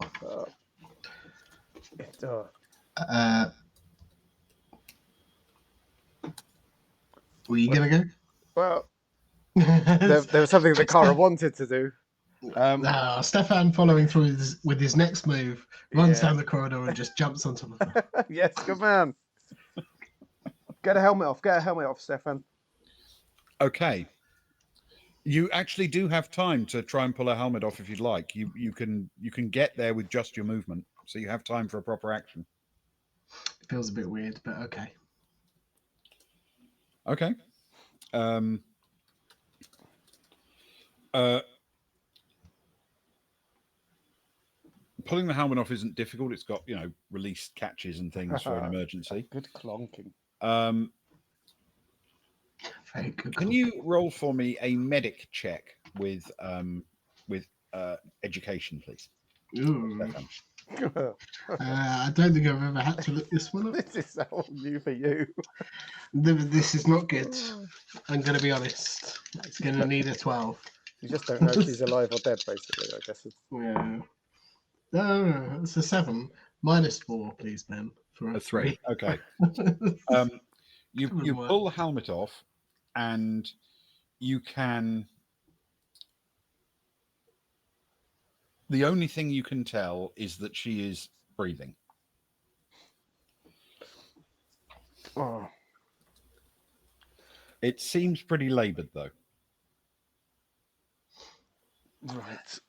Were you going to Well, go? there was something that Kara wanted to do. No, Stefan following through with his next move, runs Yeah. down the corridor and just jumps on top of her. Yes, good man. Get a helmet off. Get a helmet off, Stefan. Okay. You actually do have time to try and pull a helmet off if you'd like. You can get there with just your movement, so you have time for a proper action. It feels a bit weird, but okay. Okay. Pulling the helmet off isn't difficult. It's got, released catches and things for an emergency. Good clonking. Very good. Can you roll for me a medic check with education, please? Ooh. Stefan? I don't think I've ever had to look this one up. This is so new for you. This is not good. I'm going to be honest. It's going to need a 12. You just don't know if she's alive or dead, basically, I guess. Yeah. No, it's a 7. -4, please, Ben. For A 3. Okay. You pull the helmet off, and you can. The only thing you can tell is that she is breathing. Oh. It seems pretty laboured, though. Right.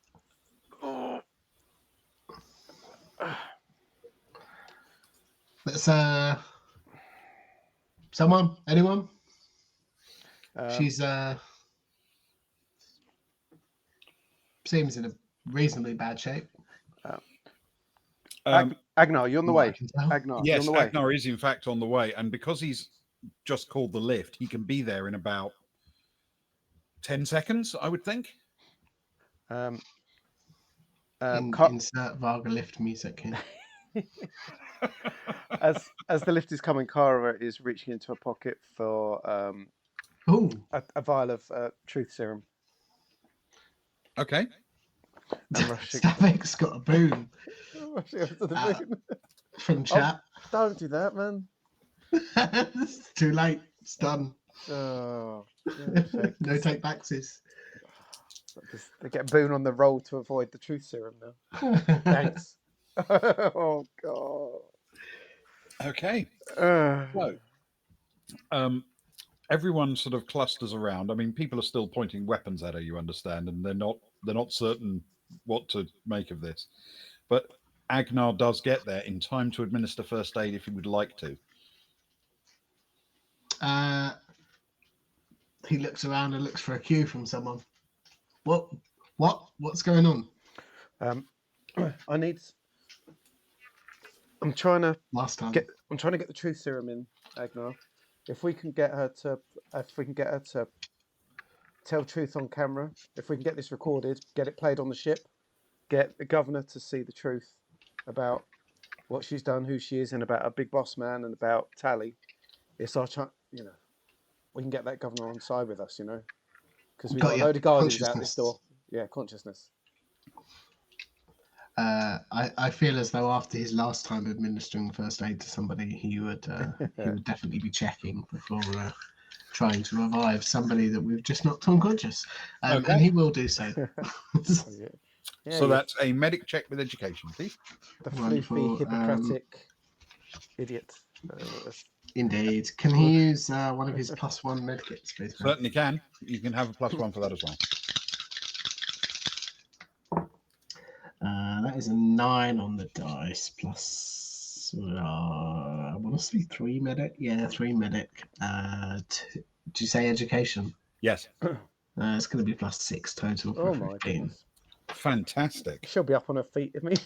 Oh. Let's someone, anyone? She's seems in a reasonably bad shape. Agnar, you on the way? Agnar, yes, you on the way? Agnar is in fact on the way, and because he's just called the lift, he can be there in about 10 seconds, I would think. Insert Varga lift music here. As the lift is coming, Kara is reaching into her pocket for a vial of truth serum. Okay. Stavik's got a boon. From chat. Don't do that, man. It's too late. It's done. Oh, no take backsies. They get a boon on the roll to avoid the truth serum now. Thanks. Oh god. Okay. So, everyone sort of clusters around. I mean, people are still pointing weapons at her, you understand, and they're not certain what to make of this. But Agnar does get there in time to administer first aid if he would like to. He looks around and looks for a cue from someone. What's going on? I'm trying to get the truth serum in, Agnar. If we can get her to tell truth on camera, if we can get this recorded, get it played on the ship, get the governor to see the truth about what she's done, who she is, and about a big boss man and about Tally. It's our chance, we can get that governor on side with us, because we've got a load of guardians out this door. Yeah, consciousness. I feel as though after his last time administering first aid to somebody, he would definitely be checking before trying to revive somebody that we've just knocked unconscious, and he will do so. So that's a medic check with education, please. The floofy Hippocratic idiot. Indeed. Can he use one of his +1 medkits, please? Certainly can. You can have a +1 for that as well. That is a 9 on the dice, plus I want to say 3 medic. Yeah, 3 medic. Did you say education? Yes. It's going to be +6 total for 15. Goodness. Fantastic. She'll be up on her feet with me.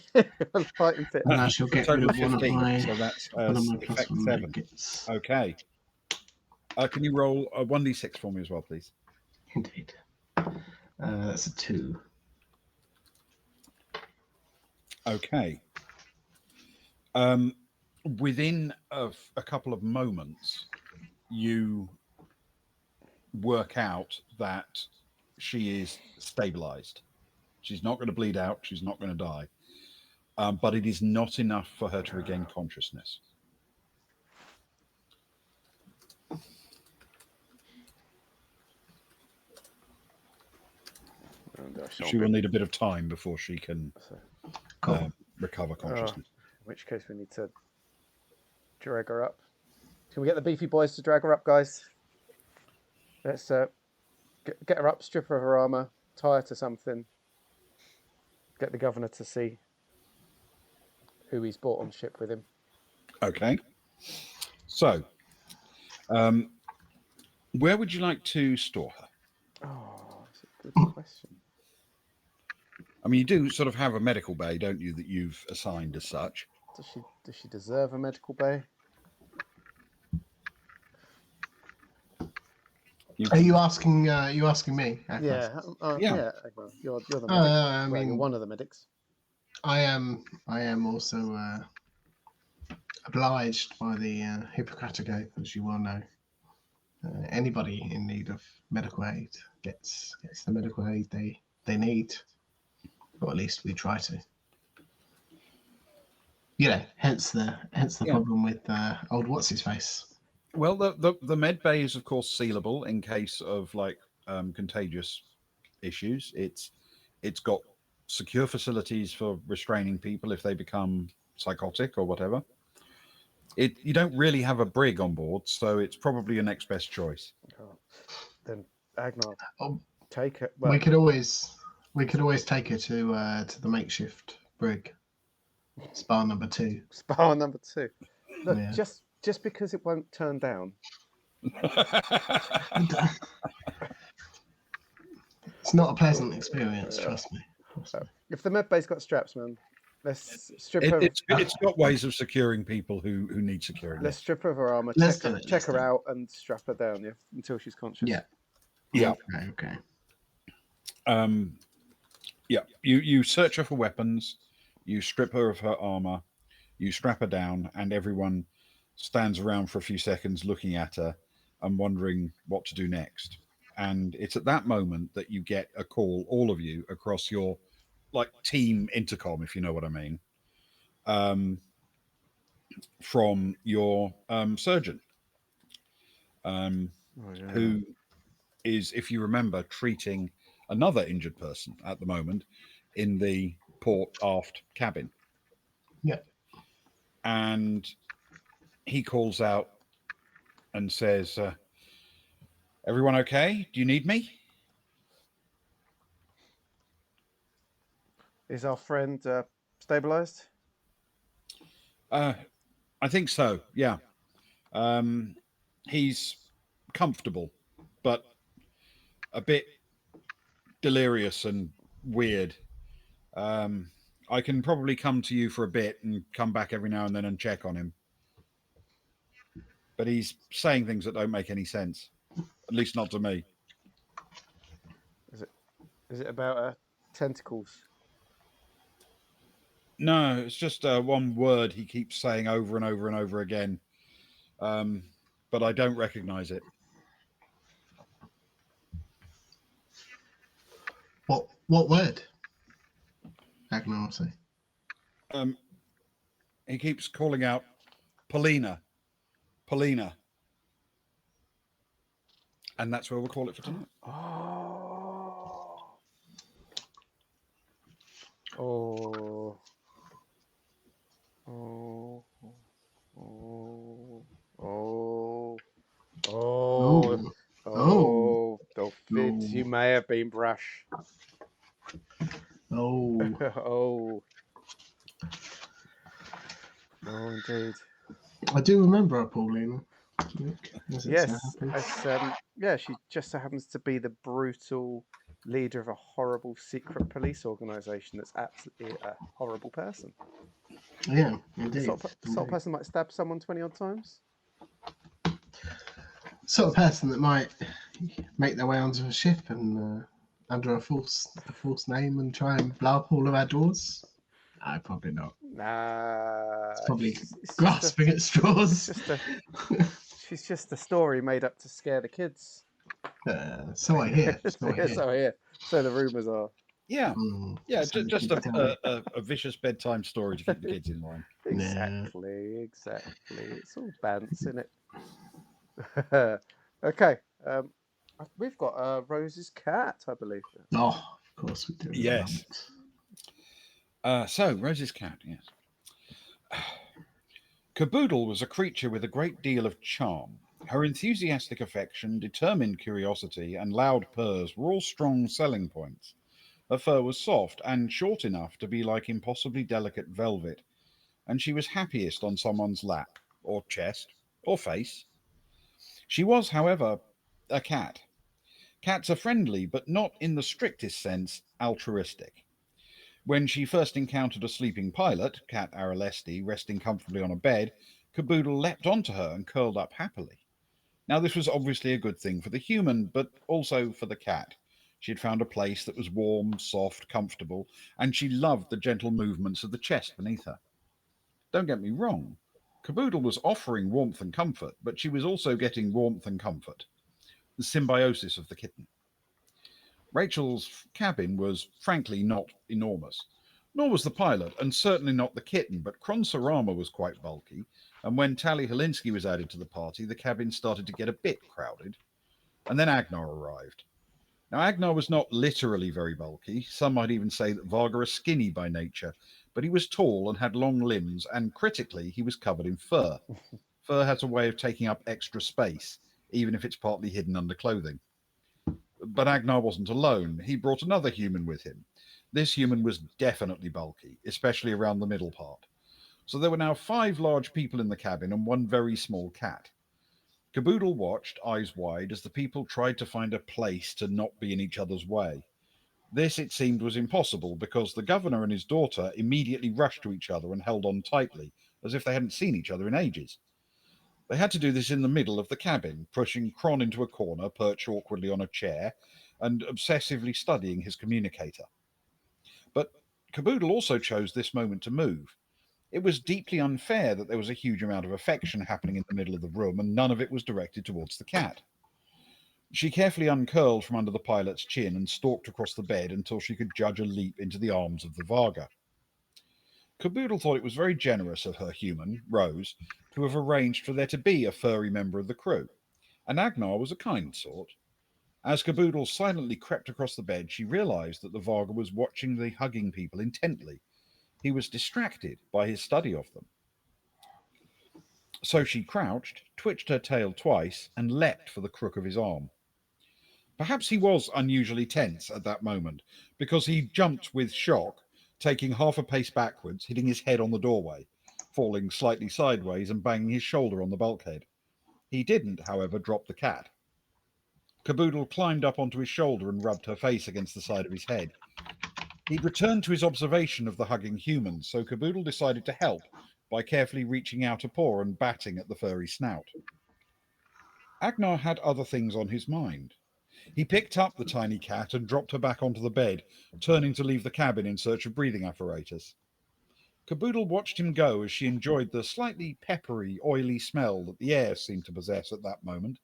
Fighting fit. And she'll get rid of 15, so that's effect 7. Okay. Can you roll a 1d6 for me as well, please? Indeed. That's a 2. Okay. Within a couple of moments, you work out that she is stabilized. She's not going to bleed out. She's not going to die. But it is not enough for her to regain consciousness. And She will need a bit of time before she can Cool. recover consciousness. In which case we need to drag her up. Can we get the beefy boys to drag her up, guys? Let's get her up, strip her of her armor, tie her to something. Get the governor to see who he's brought on ship with him. Okay. So, where would you like to store her? Oh, that's a good question. I mean, you do sort of have a medical bay, don't you, that you've assigned as such? Does she deserve a medical bay? Are you asking me? Yeah, Yeah. Well, you're the medic. I Well, mean, you're one of the medics. I am also obliged by the Hippocratic Oath, as you well know. Anybody in need of medical aid gets the medical aid they need, or at least we try to. Hence the problem with old what's his face. Well, the med bay is of course sealable in case of like contagious issues. It's got secure facilities for restraining people if they become psychotic or whatever. You don't really have a brig on board, so it's probably your next best choice. Oh, then Agnar, Oh, take it. Well, we could always take her to the makeshift brig, Spa number 2. Spa number 2. Look, Yeah. just because it won't turn down. It's not a pleasant experience, trust me. If the med bay's got straps, man, let's strip her. It's got ways of securing people who need security. Let's strip her of her armor, Let's check her out, and strap her down, until she's conscious. Yeah. Okay. Yeah. You search her for weapons, you strip her of her armor, you strap her down, and everyone stands around for a few seconds looking at her and wondering what to do next. And it's at that moment that you get a call, all of you, across your like team intercom, if you know what I mean, from your surgeon, who is, if you remember, treating another injured person at the moment in the port aft cabin. Yeah. And he calls out and says, everyone okay? Do you need me? Is our friend stabilized? I think so, yeah. He's comfortable, but a bit delirious and weird. I can probably come to you for a bit and come back every now and then and check on him. But he's saying things that don't make any sense, at least not to me. Is it about tentacles? No, it's just one word he keeps saying over and over and over again, but I don't recognize it. What word? Agnar will say. He keeps calling out Polina. And that's where we'll call it for tonight. Fitz, you may have been brash. Oh, indeed. I do remember Paulina. Yes, she just so happens to be the brutal leader of a horrible secret police organization that's absolutely a horrible person. Yeah, indeed. Sort of person that might stab someone 20 odd times. Sort of person that might make their way onto a ship and under a false name and try and blow up all of our doors. No, probably not. Nah, it's probably grasping at straws. She's just a story made up to scare the kids. So I hear. So the rumours are. Yeah, just a vicious bedtime story to keep the kids in line. Exactly. It's all bants, isn't it? Okay. We've got Rose's cat, I believe. Oh, course we do. Yes. So, Rose's cat, yes. Caboodle was a creature with a great deal of charm. Her enthusiastic affection, determined curiosity, and loud purrs were all strong selling points. Her fur was soft and short enough to be like impossibly delicate velvet, and she was happiest on someone's lap, or chest, or face. She was, however, a cat. Cats are friendly, but not in the strictest sense altruistic. When she first encountered a sleeping pilot, Cat Aralesti, resting comfortably on a bed, Caboodle leapt onto her and curled up happily. Now, this was obviously a good thing for the human, but also for the cat. She had found a place that was warm, soft, comfortable, and she loved the gentle movements of the chest beneath her. Don't get me wrong, Caboodle was offering warmth and comfort, but she was also getting warmth and comfort. The symbiosis of the kitten. Rachel's cabin was frankly not enormous, nor was the pilot, and certainly not the kitten, but Kronsorama was quite bulky, and when Tally Holinsky was added to the party, the cabin started to get a bit crowded. And then Agnar arrived. Now, Agnar was not literally very bulky. Some might even say that Varga was skinny by nature, but he was tall and had long limbs, and critically, he was covered in fur. Fur has a way of taking up extra space, even if it's partly hidden under clothing. But Agnar wasn't alone. He brought another human with him. This human was definitely bulky, especially around the middle part. So there were now 5 large people in the cabin and 1 very small cat. Caboodle watched, eyes wide, as the people tried to find a place to not be in each other's way. This, it seemed, was impossible because the governor and his daughter immediately rushed to each other and held on tightly, as if they hadn't seen each other in ages. They had to do this in the middle of the cabin, pushing Kron into a corner, perched awkwardly on a chair, and obsessively studying his communicator. But Caboodle also chose this moment to move. It was deeply unfair that there was a huge amount of affection happening in the middle of the room, and none of it was directed towards the cat. She carefully uncurled from under the pilot's chin and stalked across the bed until she could judge a leap into the arms of the Varga. Caboodle thought it was very generous of her human, Rose, to have arranged for there to be a furry member of the crew, and Agnar was a kind sort. As Caboodle silently crept across the bed, she realized that the Varga was watching the hugging people intently. He was distracted by his study of them. So she crouched, twitched her tail twice, and leapt for the crook of his arm. Perhaps he was unusually tense at that moment, because he jumped with shock, taking half a pace backwards, hitting his head on the doorway, falling slightly sideways and banging his shoulder on the bulkhead. He didn't, however, drop the cat. Caboodle climbed up onto his shoulder and rubbed her face against the side of his head. He'd returned to his observation of the hugging humans, so Caboodle decided to help by carefully reaching out a paw and batting at the furry snout. Agnar had other things on his mind. He picked up the tiny cat and dropped her back onto the bed, turning to leave the cabin in search of breathing apparatus. Caboodle watched him go as she enjoyed the slightly peppery, oily smell that the air seemed to possess at that moment,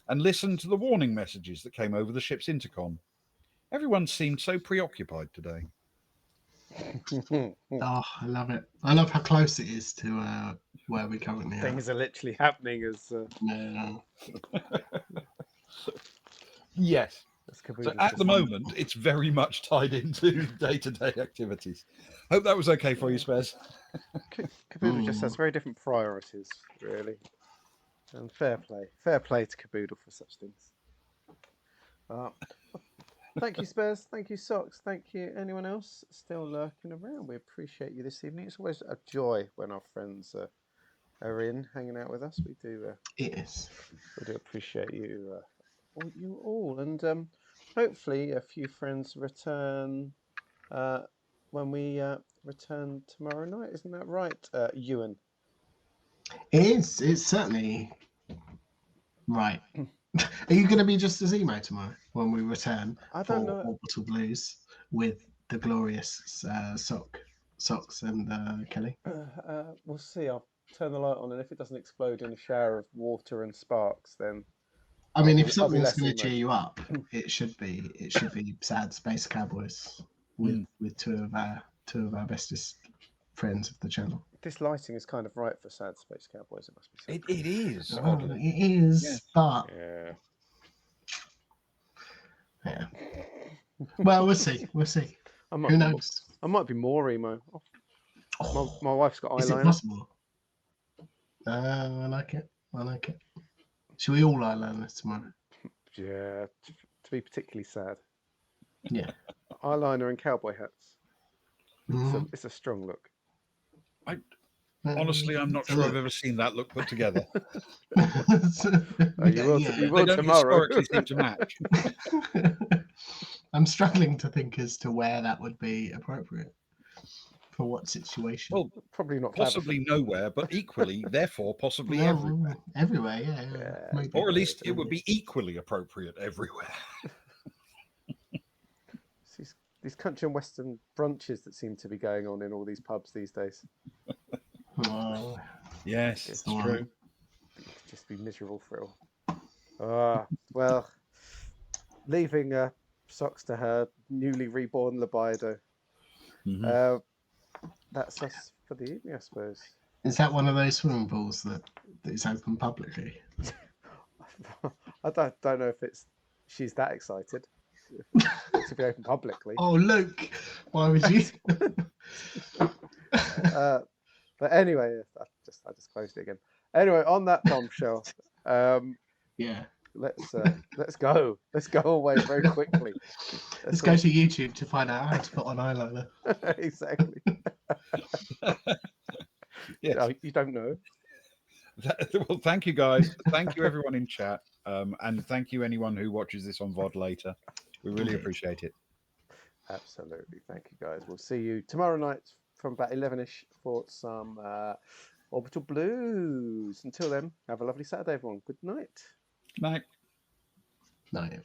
and listened to the warning messages that came over the ship's intercom. Everyone seemed so preoccupied today. Oh, I love it. I love how close it is to where we currently are. Things are literally happening as Yeah. Yes. Caboodle's So at just the moment, it's very much tied into day-to-day activities. Hope that was okay for you, Spez. Caboodle just has very different priorities, really. And fair play to Caboodle for such things. Thank you, Spurs. Thank you, Socks. Thank you, anyone else still lurking around. We appreciate you this evening. It's always a joy when our friends are in, hanging out with us. We do. It is. We do appreciate you, you all, and hopefully a few friends return when we return tomorrow night. Isn't that right, Ewan? It is. It's certainly right. Are you going to be just as emo tomorrow when we return I for don't know. Orbital Blues with the glorious Socks and Kelly? We'll see. I'll turn the light on, and if it doesn't explode in a shower of water and sparks, then I mean, I'll if be something's less going to emo. cheer you up, it should be Sad Space Cowboys with two of our bestest friends of the channel. This lighting is kind of right for Sad Space Cowboys. It must be said. It is, Oh, oddly. it is, Yes. but Yeah. yeah. Well, we'll see. We'll see. Who knows? I might be more emo. My wife's got Is it eyeliner. possible? I like it. I like it. Shall we all eyeliner tomorrow? Yeah, to be particularly sad. Yeah. Eyeliner and cowboy hats. Mhm. It's a strong look. Honestly, I'm not So sure I've look. ever seen that look put together. You will. Yeah. You They will don't tomorrow. historically seem to match. I'm struggling to think as to where that would be appropriate for what situation. Well, Probably not. possibly nowhere, but equally, therefore, possibly everywhere. Everywhere, yeah. Yeah. Maybe. Or at least it would be equally appropriate everywhere. These country and western brunches that seem to be going on in all these pubs these days. Oh, Yes, it's true. Just be miserable for it all. Well, leaving socks to her newly reborn libido. Mhm. That's us for the evening, I suppose. is that one of those swimming pools that is open publicly? I don't know if she's that excited to be open publicly. Oh, Luke, why would you? But anyway, I just closed it again. Anyway, on that bombshell, Yeah. let's go. Let's go away very quickly. Let's go to YouTube to find out how to put on eyeliner. Exactly. Yes. Oh, you don't know. Well, thank you guys. Thank you everyone in chat, and thank you anyone who watches this on VOD later. We really appreciate it. Absolutely. Thank you, guys. We'll see you tomorrow night from about 11ish for some Orbital Blues. Until then, have a lovely Saturday, everyone. Good night. Night. No, everyone.